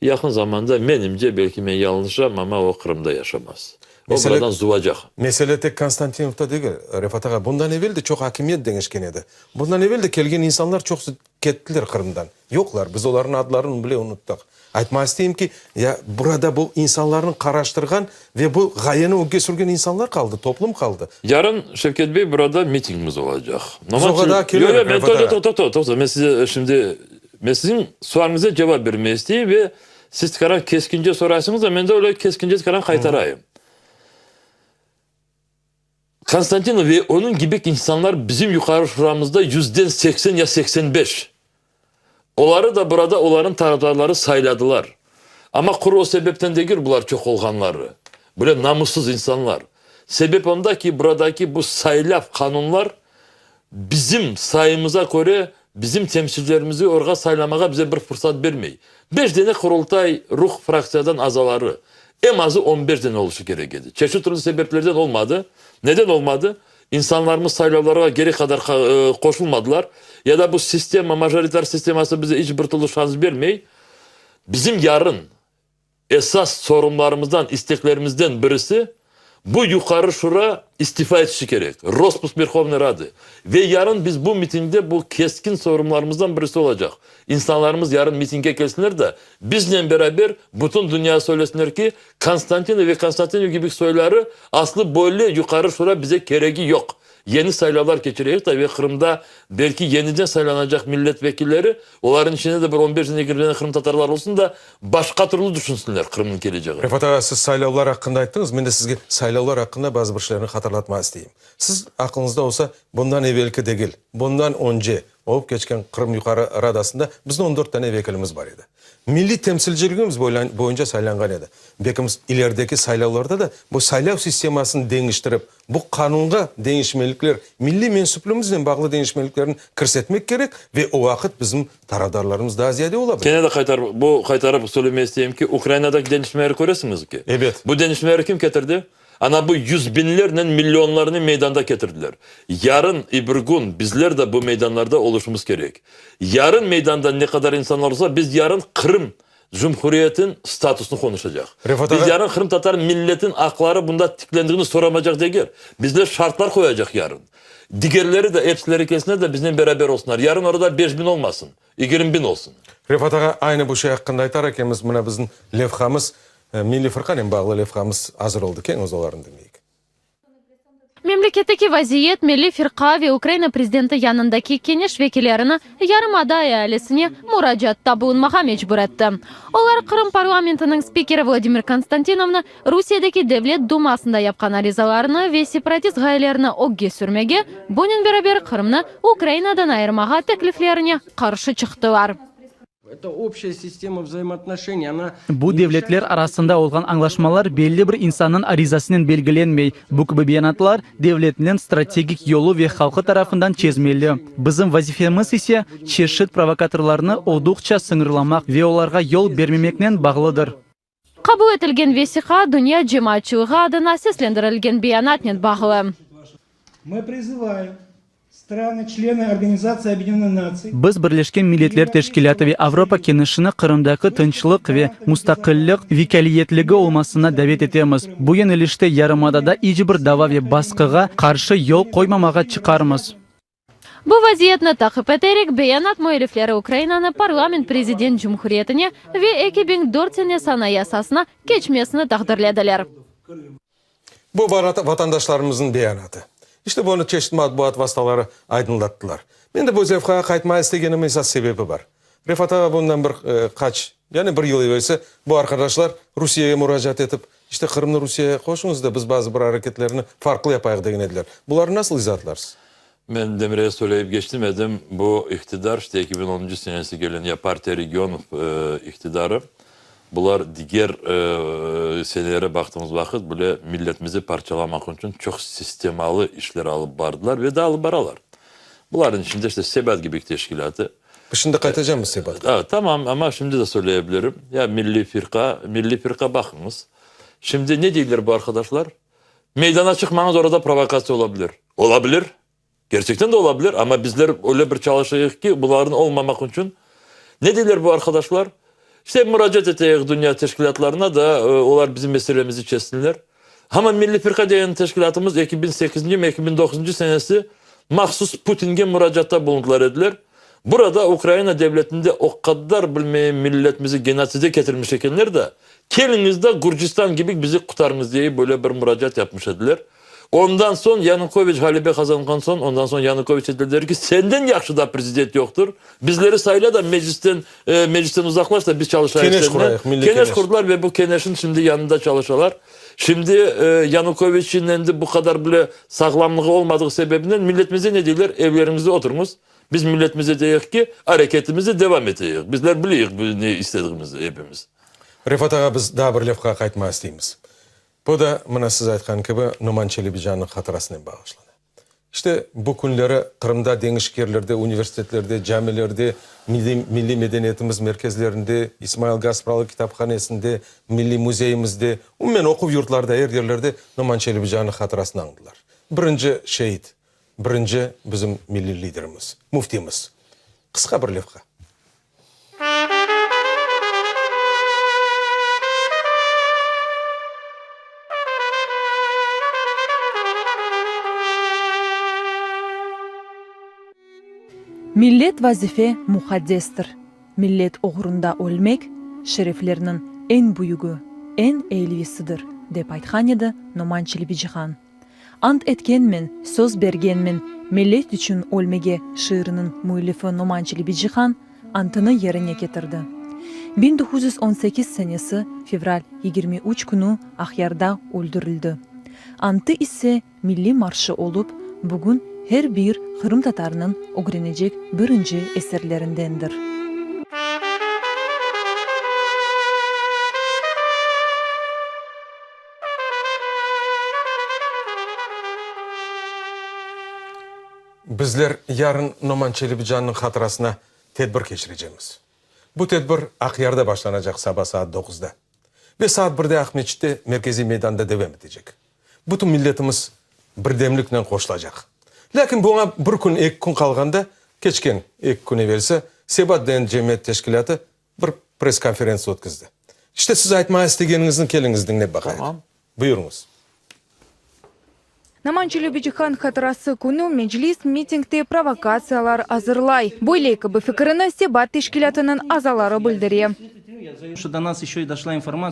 yakın zamanda menimce belki ben yanlışım ama o Kırım'da yaşamaz. O buradan zuvacak. Mesele tek Konstantinov'da değil, Refat ağa. Bundan evvel de çok hakimiyet demişken edi. Bundan evvel de kelgen insanlar çok kettiler Kırım'dan. Yoklar, biz onların adlarını bile unuttuk. Aytma isteyeyim ki, ya burada bu insanların karaştırgan ve bu gayeni öge sürgen insanlar kaldı, toplum kaldı. Yarın Şevket Bey burada mitingimiz olacak. Biz o kadar kilometre. Ben size şimdi, ben sizin sualınıza cevap vermeyi isteyeyim ve siz karan keskince sorarsınız da ben de öyle keskince karan kaytarayım. Konstantinov ve onun gibi insanlar bizim yukarı şuramızda %80 ya 85. Onları da burada onların taraftarları sayladılar. Ama kuru o sebepten değil bunlar çok olganları. Böyle namussuz insanlar. Sebep onda ki buradaki bu saylaf kanunlar bizim sayımıza göre bizim temsilcilerimizi orada saylamaya bize bir fırsat vermeyi. 5 tane kurultay ruh fraksiyadan azaları. En azı 15 tane oluşu gerekedi. Çeşitli sebeplerden olmadı. Neden olmadı? İnsanlarımız sayılara geri kadar koşulmadılar. Ya da bu sistem, majoriter sisteması bize hiç bir türlü şans vermeyi. Bizim yarın esas sorunlarımızdan, isteklerimizden birisi bu yukarı şura istifa etişi gerek. Rospus Verkhovny Rady. Ve yarın biz bu mitingde bu keskin sorunlarımızdan birisi olacak. İnsanlarımız yarın mitinge gelsinler de bizle beraber bütün dünya söylesinler ki Konstantinov ve Konstantinov gibi soyları aslı böyle yukarı şura bize gereği yok. Yeni sayılar geçirecek de ve Kırım'da belki yeniden saylanacak milletvekilleri onların içinde de bir 15 tane girdiğine Kırım Tatarlar olsun da başka türlü düşünsünler Kırım'ın geleceği. Refat ağa, siz saylavlar hakkında ayttınız. Ben de sizge saylavlar hakkında bazı bir şeylerini hatırlatmak isteyeyim. Siz aklınızda olsa bundan evvelki değil, bundan önce olup geçken Kırım Yukarı Radası'nda bizim 14 tane vekilimiz var idi. Milli temsilciliğimiz boyunca saylangan edi. Bekimiz ilerideki saylavlarda da bu saylav sistemasını değiştirip bu kanunga değişmelikler, milli mensuplumuzla bağlı değişmeliklerini kırsetmek gerek ve o vakit bizim taraftarlarımız daha ziyade olabilir. Gene de kaytarıp söylemeyi isteyeyim ki Ukrayna'daki değişmeleri görüyorsunuz ki. Evet. Bu değişmeleri kim getirdi? Ana bu yüz binlerle milyonlarını meydanda getirdiler. Yarın bir gün bizler de bu meydanlarda oluşumuz gerek. Yarın meydanda ne kadar insanlar olsa biz yarın Kırım Cumhuriyet'in statüsünü konuşacak. Biz yarın Kırım Tatar milletin akları bunda tiklendiğini soramayacak değil. Bizler şartlar koyacak yarın. Diğerleri de hepsileri kesinler de bizimle beraber olsunlar. Yarın orada 5.000 olmasın. 20.000 olsun. Refat ağa, aynı bu şey hakkında aytarak emіз buna bizim levhamız, milli fırkanın bağlı levhamız hazır oldu ki ozalarını dinleyik. Memleketteki vaziyet Milli Firqa ve Ukrayna prezidenti yanındaki Keneş vekillerini Yarımada ailesine muracaatta bulunmağa mecbur etti. Onlar Kırım parlamentinin spikeri Vladimir Konstantinov'ni Rusiyadaki Devlet Dumasında yapkan arizalarını ve separatist gayelerini öge sürmege, bunun beraber Kırım'ni Ukrayna'dan ayırmağa tekliflerine karşı çıktılar. Bu devletler arasında olan anlaşmalar belli bir insanın arizasının belgelenmey. Bu gibi beyanatlar devletinin stratejik yolu ve halkı tarafından çizmeli. Bizim vazifemiz ise çeşit provokatörlerini oldukça sınırlamak ve onlara yol vermemekle bağlıdır. Kabul etilgen vesiqa dünya cemaatçılığı adına seslendirilgen beyanatla bağlı. Biz Birleşken Milletler Teşkilatı ve Avrupa Kenişini Kırım'daki tinçlik ve müstakillik vekaliyetligi olmasına davet etemiz. Bu yönelişte Yarımada'da hiçbir dava ve baskıga karşı yol koymamağa çıkarmız. Bu vaziyetni takip ederek beyanat muhalifleri Ukrayna'nın parlament prezident cumhuriyetine ve 2004 senesi anayasasına geçmesini takdirlediler. Bu vatandaşlarımızın beyanatı. İşte bunu çeşitli matbuat vasıtaları aydınlattılar. Ben de bu zevkaya kaytmaya istegenim esas sebebi var. Refat ağa bundan bir yıl evvelsi bu arkadaşlar Rusya'ya müracaat edip işte Kırım'ı Rusya'ya koşunuz da biz bazı bir hareketlerini farklı yapayıq degen ediler. Bunları nasıl izah? Ben Demir'e söyleyip geçtim edim. Bu iktidar işte 2010. senesi gelen ya Partiya Regionov iktidarı. Bunlar diğer senelere baktığımız vakit böyle milletimizi parçalamak için çok sistemalı işler alıp bardılar ve de alıp baralar. Bunların içinde işte Sebet gibi teşkilatı, Şimdi kaçacağım Sebat. Tamam ama şimdi de söyleyebilirim. Ya milli firka bakınız. Şimdi ne diyorlar bu arkadaşlar? Meydana çıkmanız orada provokasyon olabilir. Olabilir. Gerçekten de olabilir ama bizler öyle bir çalışıyoruz ki bunların olmamak için. Ne diyorlar bu arkadaşlar? İşte müracaat edeceğiz dünya teşkilatlarına da onlar bizim meselemizi çözsünler. Ama Milli Firka diyen teşkilatımız 2008. mi 2009. senesi mahsus Putin'e müracaatta bulundular ediler. Burada Ukrayna devletinde o kadar bilmeyen milletimizi genosize getirmiş ekenler de kelinizde Gürcistan gibi bizi kurtarınız diye böyle bir müracaat yapmış ediler. Ondan sonra Yanukovych halibe kazangan son ondan sonra Yanukovych dediler ki senden yaxşı da prezident yoktur. Bizleri sayla da meclisten uzaklaş da biz çalışayız. Keneş kurdular ve bu Keneş'in şimdi yanında çalışıyorlar. Şimdi Yanukovych'in bu kadar bile sağlamlığı olmadığı sebebinden milletimize ne diyorlar? Evlerimizde oturunuz. Biz milletimize diyoruz ki hareketimize devam ediyoruz. Bizler biliyoruz ne istediğimizi hepimiz. Rifat ağa biz daha bir lafqa qaytma isteymiz. Bu da mına siz aytkan gibi Numan Çelebijan'ın hatırasına bağışlandı. İşte bu günleri Kırım'da, dengişkerlerde, üniversitelerde, camilerde, milli medeniyetimiz merkezlerinde, İsmail Gaspralı kitaphanesinde, milli muzeyimizde, umumen okuv yurtlarda, her yerlerde Numan Çelebijan'ın hatırasını andılar. Birinci şehit, birinci bizim milli liderimiz, muftimiz. Kısa bir lafqa. Millet vazife muhaddestir. Millet uğrunda ölmek şereflerinin en büyüğü, en eğlisidir, dep aytkan edi Numan Çelebijan. Ant etkenmin, söz bergenmin, millet üçün ölmege şiirinin müellifi Numan Çelebijan antını yerine getirdi. 1918 senesi fevral 23 günü Ahyar'da öldürüldü. Antı ise milli marşı olup bugün her bir Kırım Tatarının öğrenecek birinci eserlerindendir. Bizler yarın Numan Çelebijan'ın hatırasına tedbir geçireceğiz. Bu tedbir Akyar'da başlanacak sabah saat 9'da. Ve saat 1'de Akmeç'te Merkezi Meydan'da devam edecek. Bütün milletimiz birdemlikle koşulacak. Lakin buna bir gün, iki gün kalganda, keçken iki güne verse, Sebat deyen cemiyet teşkilatı bir pres konferansı ötküzdü. İşte siz aytma istegeninizin kelinizden ne bakayım. Tamam. Buyurunuz. Numan Çelebijan hatırası günü meclis mitingde provokasyyalar hazırlay. Böyle gibi fikrini Sebat teşkilatının azaları bildiriyor.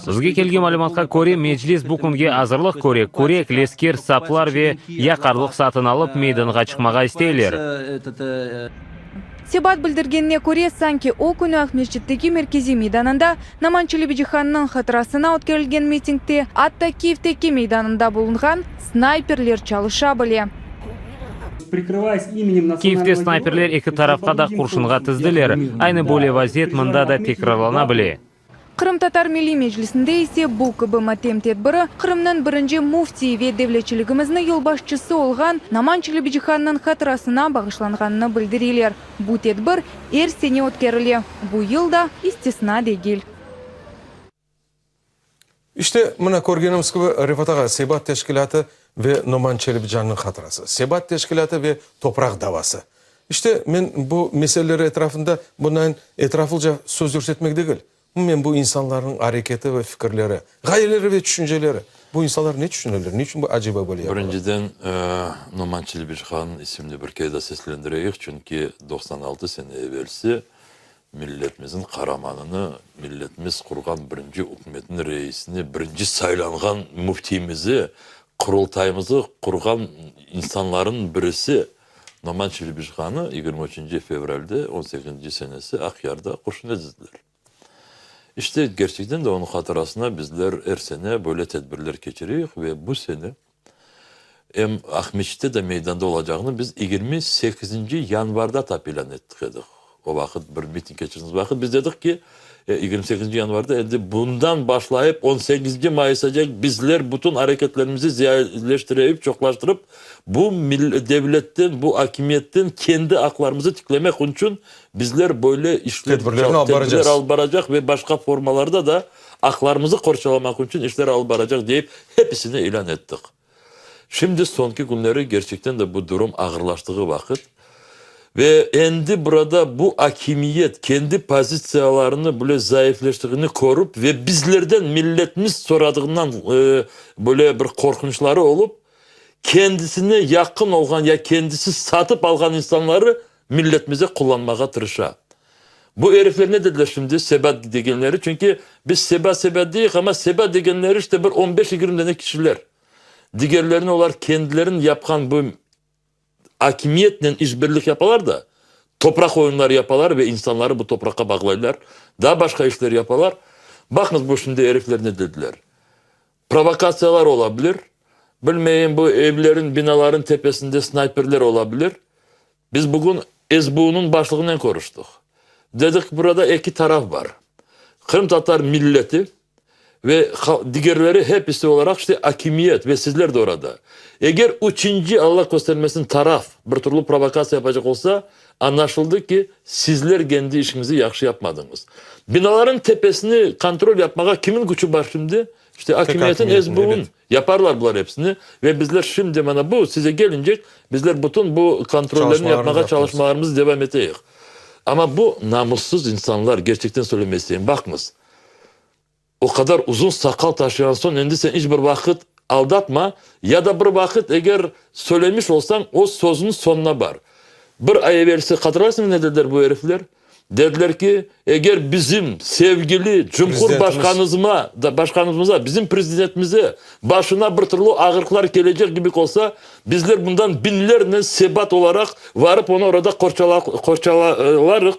Bizga kelgan ma'lumotga ko'ra, meclis bu kunga hozirlik ko'rek, lesker, saplar ve yaqarliq satın alıp meydanga chiqmaga istaylar. Sebat bildirgenine göre sanki o günü Akmeç'teki merkezi meydanında Numan Çelebijan'ın hatırasına ötkürülgen mitingde hatta Kiev'teki meydanında bulungan snayperler çalışabiliyor. Kiev'te snayperler iki tarafqa da kurşunga tizdiler. Aynı böyle vaziyet mında da tekrarlanabilir. Kırım Tatar Milli Meclisi'nde ise bu gibi matem tedbiri Kırım'nın birinci mufti ve devletçiligimizni yol başçısı olgan Numan Çelebijan'ın hatırasına bağışlanganını bildiriler. Bu tedbir her sene ötkürülüyor. Bu yılda istisna değil. İşte mına görgenimiz gibi Rifat ağa Sebat teşkilatı ve Numan Çelebijan'ın hatırası. Sebat teşkilatı ve toprak davası. İşte men bu meseleleri etrafında bundan etraflıca söz yürütmek değil. Men bu insanların hareketi ve fikirleri, gayeleri ve düşünceleri. Bu insanlar ne düşünürler? Niçin bu acaba böyle yapıyorlar? Birinciden Numan Çelebijan isimli bir kez de seslendireyik. Çünkü 96 sene evvelsi milletimizin kahramanını, milletimiz kurgan birinci hükümetin reisini, birinci saylangan muftimizi, kurultayımızı kurgan insanların birisi Numan Çelebijan'ı 23. fevralde 18. senesi Akyar'da kurşun edildiler. İşte gerçekten de onun hatırasına bizler her sene böyle tedbirler geçiriyoruz ve bu sene Akmeç'te de meydanda olacağını biz 28. yanvarda tabi ilan ettik. O vakit bir miting geçirdiğimiz vakit biz dedik ki 28 yanvarda endi bundan başlayıp 18 Mayıs'acak bizler bütün hareketlerimizi ziyadeleştirip, çoklaştırıp bu devletten, bu hakimiyetten kendi haklarımızı tiklemek için bizler böyle tedbirler alıp baracak ve başka formalarda da haklarımızı korçalamak için işler alıp baracak deyip hepsini ilan ettik. Şimdi sonki günleri gerçekten de bu durum ağırlaştığı vakit ve endi burada bu hakimiyet kendi pozisiyalarını böyle zayıflaştığını korup ve bizlerden milletimiz soradığından böyle bir korkunçları olup kendisine yakın olan ya kendisi satıp algan insanları milletimize kullanmaya tırışa. Bu herifler ne dediler şimdi Seba degenleri? Çünkü biz Seba değil ama Seba degenleri işte bir 15-20 tane kişiler. Diğerlerini olar kendilerinin yapkan bu hakimiyetle işbirlik yaparlar da toprak oyunları yaparlar ve insanları bu toprağa bağlayırlar. Daha başka işler yaparlar. Bakınız bu şimdi herifler ne dediler? Provokasyalar olabilir. Bilmeyin bu evlerin, binaların tepesinde sniperler olabilir. Biz bugün SBU'nun başlığından konuştuk. Dedik burada iki taraf var. Kırım Tatar milleti ve diğerleri hepsi olarak işte hakimiyet ve sizler de orada. Eğer üçüncü Allah göstermesin taraf bir türlü provokasyon yapacak olsa anlaşıldı ki sizler kendi işinizi yaxşı yapmadınız. Binaların tepesini kontrol yapmaya kimin gücü var şimdi? İşte hakimiyetin, SBU'nun evet. Yaparlar bunlar hepsini ve bizler şimdi bana bu size gelince bizler bütün bu kontrollerini yapmaya çalışmalarımızı devam edeceğiz. Ama bu namussuz insanlar gerçekten söylemek isteyeyim. Bakınız. O kadar uzun sakal taşıyan son endi sen hiçbir vakit aldatma ya da bir vakit eğer söylemiş olsan o sözün sonuna var. Bir ay evvelsi hatırlarsın ne dediler bu herifler? Dediler ki eğer bizim sevgili Cumhurbaşkanımıza, bizim prezidentimize başına bir türlü ağırlıklar gelecek gibi olsa bizler bundan binlerle sebat olarak varıp onu orada korçalarız.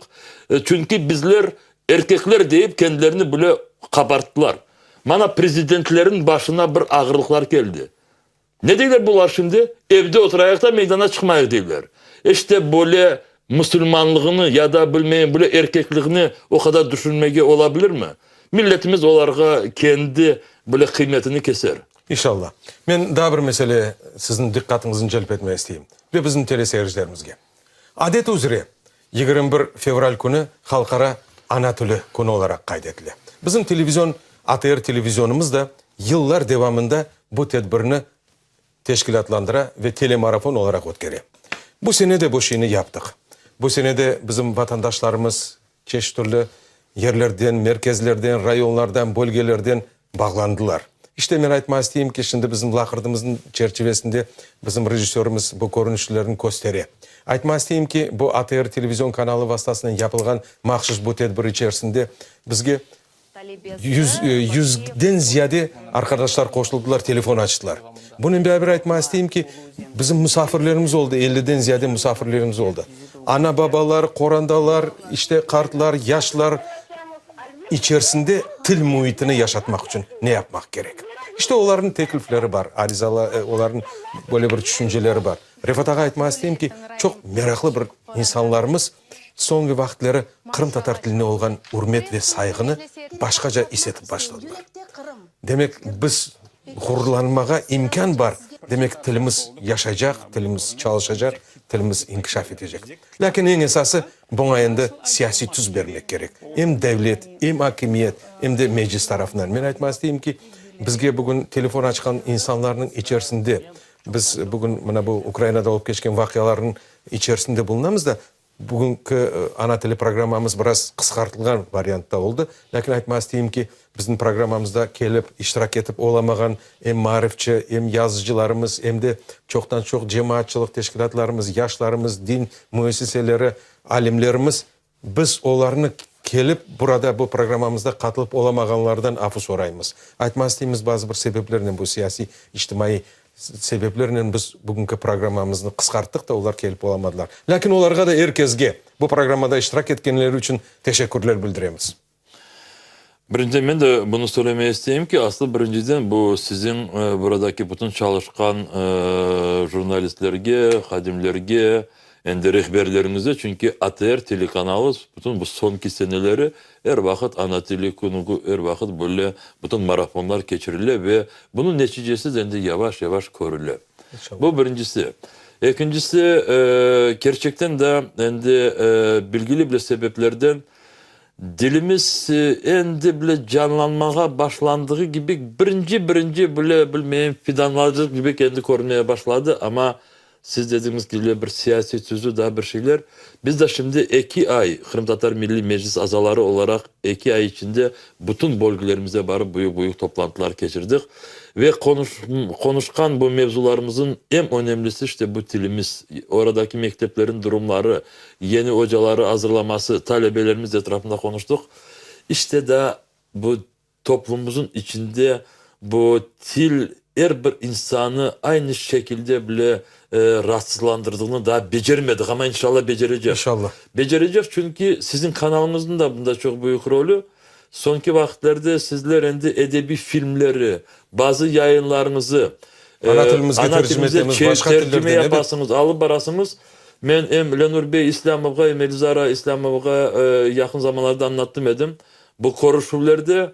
Çünkü bizler erkekler deyip kendilerini böyle kabarttılar. Bana prezidentlerin başına bir ağırlıklar geldi. Ne diyorlar bunlar şimdi? Evde oturarak da meydana çıkmayı diyorlar. İşte böyle Müslümanlığını ya da bilmeyin böyle erkekliğini o kadar düşünmeye olabilir mi? Milletimiz olarak kendi böyle kıymetini keser. İnşallah. Ben daha bir mesele sizin dikkatinizin celp etmeye isteyeyim. Ve bizim teleseyircilerimizge. Adet üzere 21 fevral günü halkara ana tili günü olarak kaydedildi. Bizim televizyon, ATR televizyonumuz da yıllar devamında bu tedbirini teşkilatlandıra ve telemarafon olarak ötkeri. Bu sene de bu şeyini yaptık. Bu sene de bizim vatandaşlarımız çeşitli yerlerden, merkezlerden, rayonlardan, bölgelerden bağlandılar. İşte ben aytmak isteyeyim ki şimdi bizim lakırdımızın çerçevesinde bizim rejisörümüz bu görünüşlerini gösteriyor. Aytmak isteyeyim ki bu ATR televizyon kanalı vasıtasından yapılgan mahsus bu tedbir içerisinde bizge yüzden ziyade arkadaşlar koşuldular, telefon açtılar. Bunun beraber aytmak isteyeyim ki bizim misafirlerimiz oldu, 50'den ziyade misafirlerimiz oldu. Ana babalar, korandalar, işte kartlar, yaşlar içerisinde til muhitini yaşatmak için ne yapmak gerek? İşte onların teklifleri var, onların böyle bir düşünceleri var. Refat Ağa aytmak isteyeyim ki çok meraklı bir insanlarımız soңғы vakitleri Kırım Tatar tiline olgan hürmet ve saygını başkaca hissetip başladılar. Demek biz gururlanmağa imkan var. Demek tilimiz yaşayacak, tilimiz çalışacak, tilimiz inkişaf edecek. Lakin en esası buna endi siyasi tuz vermek gerek. Hem devlet, hem hakimiyet, hem de meclis tarafından. Ben aytmak isteyeyim ki bizge bugün telefon açkan insanların içerisinde biz bugün mana bu Ukrayna'da olup geçken vakiyaların içerisinde bulunamız da bugünkü ana tili programmamız biraz kıskartılgan variantta oldu. Lakin aytmak isteyeyim ki bizim programmamızda kelip iştirak etip olamagan hem marifçi hem yazıcılarımız hem de çoktan çok cemaatçılık teşkilatlarımız, yaşlarımız, din müesseseleri, alimlerimiz biz onlarını kelip burada bu programmamızda katılıp olamaganlardan afı sorayımız. Aytmak isteyimiz bazı bir sebeplerinin bu siyasi, içtimai sebeplerinin biz bugünkü programmamızı kıskarttık da onlar kelip olamadılar. Lakin onlarga da herkesge bu programmada iştirak etkenleri için teşekkürler bildiremiz. Birinci ben de bunu söylemeye isteyeyim ki aslında birinciden bu sizin buradaki bütün çalışkan jurnalistlerge, hadimlerge, endi rehberlerinize, çünkü ATR telekanalı bütün bu son 2 seneleri her vakit ana tili konuğu, her vakit böyle bütün maratonlar geçirilir ve bunun neticesi de endi yavaş yavaş görülür. Bu birincisi. İkincisi gerçekten de endi bilgili bir sebeplerden dilimiz endi bile canlanmaya başlandığı gibi birinci bile bilmeyen fidanladığı gibi kendi korunmaya başladı ama siz dediğimiz gibi bir siyasi sözü daha bir şeyler. Biz de şimdi 2 ay Kırım Tatar Milli Meclis azaları olarak 2 ay içinde bütün bölgelerimize barıp büyük toplantılar geçirdik. Ve konuşkan bu mevzularımızın en önemlisi işte bu dilimiz, oradaki mekteplerin durumları, yeni hocaları hazırlaması, talebelerimiz etrafında konuştuk. İşte de bu toplumumuzun içinde bu dil her bir insanı aynı şekilde bile rahatsızlandırdığını daha becermedik ama inşallah becereceğiz. İnşallah. Becereceğiz çünkü sizin kanalınızın da bunda çok büyük rolü. Sonki vakitlerde sizler endi edebi filmleri, bazı yayınlarınızı ana tilimize tercüme yaparsınız, alıp barasınız. Ben Lenur Bey İslamov'a, Melizara İslamov'a yakın zamanlarda anlattım edim. Bu konuşmalarda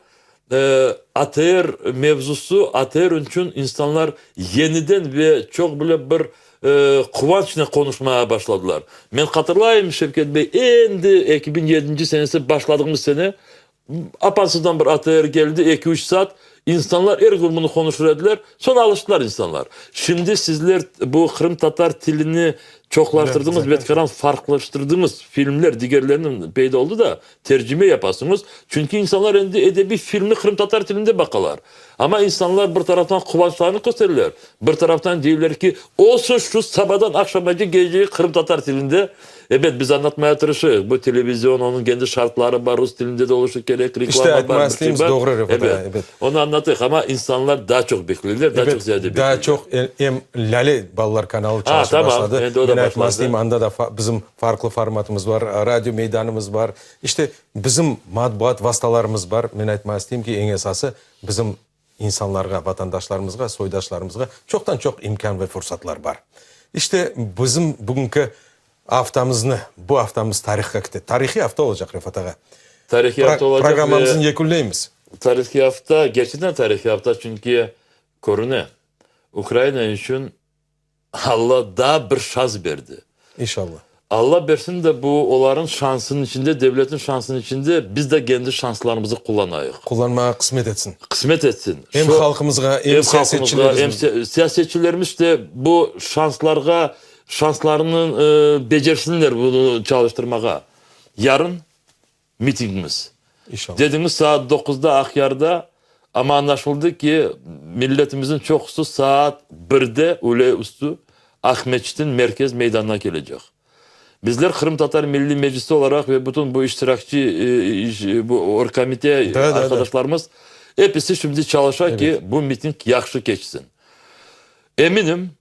ATR mevzusu, ATR için insanlar yeniden ve çok bile bir kıvançla konuşmaya başladılar. Ben hatırlayayım Şevket Bey, endi 2007 senesi başladığımız sene apansızdan bir ATR geldi 2-3 saat. İnsanlar her gün bunu konuşurdular. Sonra alıştılar insanlar. Şimdi sizler bu Kırım Tatar dilini çoklaştırdığımız, vetkaran farklılaştırdığımız filmler diğerlerinin peyda oldu da tercüme yapasınız. Çünkü insanlar edebi filmi Kırım Tatar dilinde bakalar. Ama insanlar bir taraftan kıvançlarını gösterirler. Bir taraftan diyorlar ki olsun şu sabahdan akşamacı geceyi Kırım Tatar dilinde. Evet biz anlatmaya tırışıyoruz. Bu televizyon onun kendi şartları var. Rus dilinde de oluşu gerek. İşte etmezliğimiz doğru. Evet. Onu anlattık ama insanlar daha çok bekliyorlar. Daha çok ziyade bekliyorlar. Daha çok Lale Ballar kanalı çalışmaya başladı. Ben etmezliğim anda da bizim farklı formatımız var. Radyo meydanımız var. İşte bizim matbuat vasıtalarımız var. Ben etmezliğim ki en esası bizim insanlarga, vatandaşlarımızga, soydaşlarımızga çoktan çok imkan ve fırsatlar var. İşte bizim bugünkü haftamızını, bu haftamız tarihte gitti. Tarihi hafta olacak Rifat Ağa. Tarihi hafta olacak. Programımızın yekunleyimiz. Tarihi hafta, gerçekten tarihi hafta çünkü korona, Ukrayna için Allah daha bir şans verdi. İnşallah. Allah versin de bu onların şansının içinde, devletin şansının içinde biz de kendi şanslarımızı kullanayıq. Kullanmaya kısmet etsin. Kısmet etsin. Hem halkımızga, hem siyasetçilerimiz. Siyasetçilerimiz de bu şanslarının becersinler bunu çalıştırmaya. Yarın mitingimiz. İnşallah. Dediğimiz saat 9'da Akyar'da ama anlaşıldı ki milletimizin çokusu saat 1'de öğle üstü Ahmetçit'in merkez meydanına gelecek. Bizler Kırım Tatar Milli Meclisi olarak ve bütün bu iştirakçı bu orkomite arkadaşlarımız hepsi şimdi çalışıyor ki bu miting yaxşı geçsin. Eminim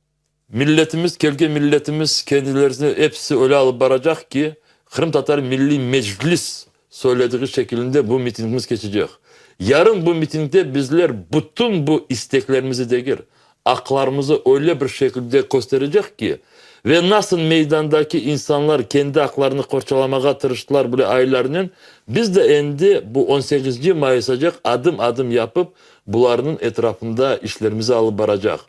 milletimiz, kelge milletimiz kendilerini hepsi öyle alıp baracak ki Kırım Tatar Milli Meclis söylediği şekilde bu mitingimiz geçecek. Yarın bu mitingde bizler bütün bu isteklerimizi değil, aklarımızı öyle bir şekilde gösterecek ki ve nasıl meydandaki insanlar kendi haklarını korçalamaya tırıştılar böyle aylarının, biz de endi bu 18. Mayıs'acak adım yapıp bularının etrafında işlerimizi alıp baracak.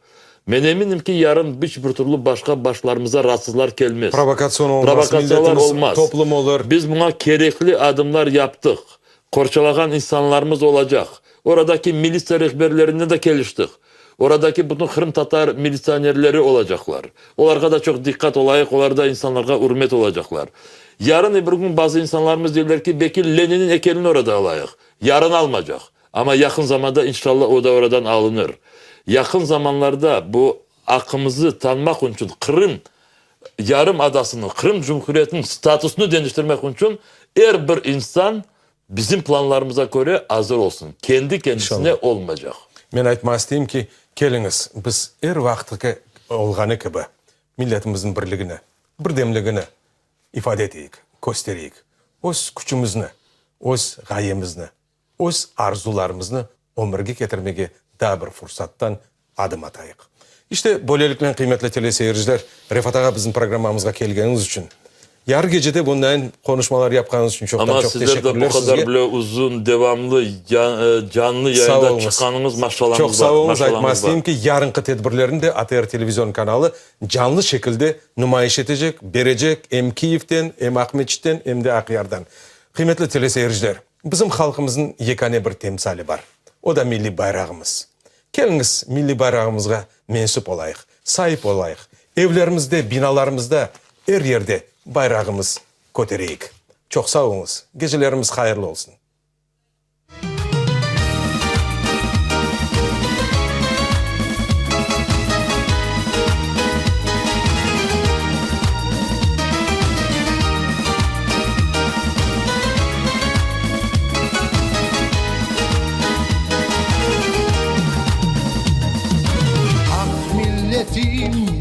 Ben eminim ki yarın bir türlü başka başlarımıza rahatsızlar gelmez. Provokasyon olmaz, Provokasyonlar olmaz. Toplum olur. Biz buna gerekli adımlar yaptık. Korçalagan insanlarımız olacak. Oradaki milisa rehberlerine de geliştik. Oradaki bütün Kırım Tatar milisanerleri olacaklar. Onlara da çok dikkat olayık, onlarda insanlara hürmet olacaklar. Yarın bir gün bazı insanlarımız diyorlar ki belki Lenin'in ekelini orada alayık. Yarın almayacak. Ama yakın zamanda inşallah o da oradan alınır. Yakın zamanlarda bu hakkımızı tanımak için Kırım yarım adasını, Kırım Cumhuriyeti'nin statüsünü değiştirmek için her bir insan bizim planlarımıza göre hazır olsun. Kendi kendisine İnşallah. Olmayacak. Ben aytmak isteyeyim ki keliniz biz her vaxtki olğanı gibi milletimizin birligini, birdemligini ifade eteyik, göstereyik. Öz küçümüzni, öz gayemizni, öz arzularımızı ömürge getirmege daha bir fırsattan adım atayık. İşte böylelikle kıymetli teleseyirciler, Refat Ağa bizim programımıza geldiğiniz için, yar gecede bundan konuşmalar yaptığınız için çok sizler teşekkürler de bu kadar sizge. bile uzun, devamlı, canlı yayında çıkanınız maşallah Çok sağ olunuz. var. Aytmastayım ki yarınki tedbirlerinde ATR televizyon kanalı canlı şekilde nümayiş edecek, verecek hem Kiyev'den, hem Ahmetçik'ten, hem de Akyar'dan. Kıymetli teleseyirciler, bizim halkımızın yegane bir temsali var. O da milli bayrağımız. Geliniz milli bayrağımızga mensup olayık, sahip olayık. Evlerimizde, binalarımızda, her yerde bayrağımız kotereyik. Çok sağ olunuz. Gecelerimiz hayırlı olsun.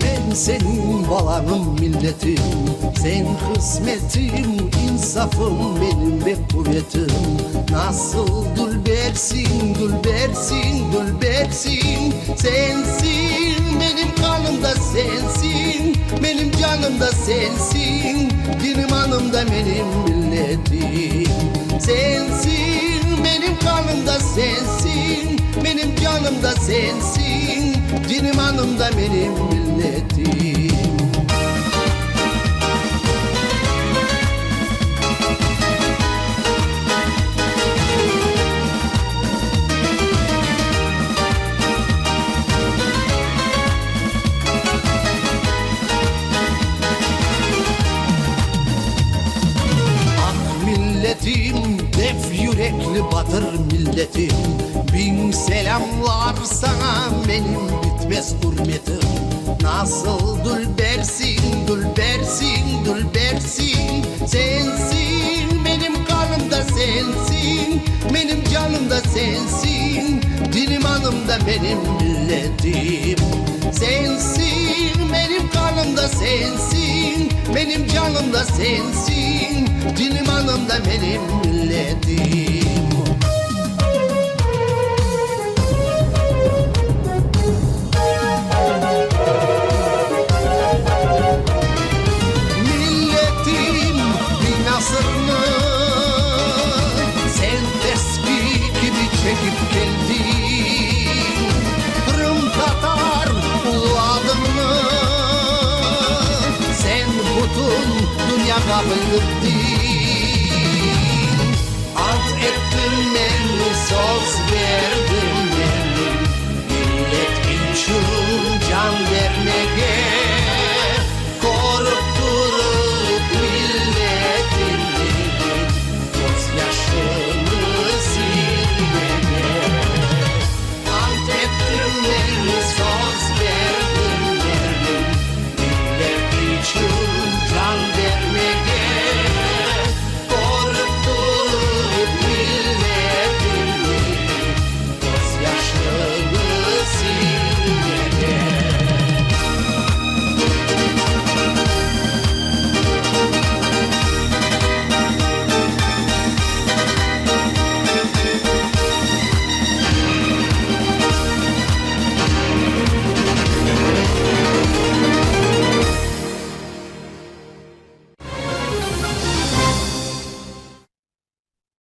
Ben senin balanım milletim, sen kısmetim, insafım benim ve kuvvetim. Nasıl dülbersin, dülbersin, dülbersin, sensin, benim kanımda sensin, benim canımda sensin, dinim anımda benim milletim. Sensin, benim kanımda sensin, benim canımda sensin, dinim anımda benim milletim. Ah milletim, def yürekli batır milletim, bin selamlar sana benim bitmez hürmetim. Nasıl dülbersin, dülbersin, dülbersin, sensin, benim kanımda sensin, benim canımda sensin, dinim anımda benim milletim. Sensin, benim kanımda sensin, benim canımda sensin, dinim anımda benim milletim. Sen tesbih gibi çekip geldin, Kırım Tatar uladığını sen bütün dünyada bildirdin. Ant ettin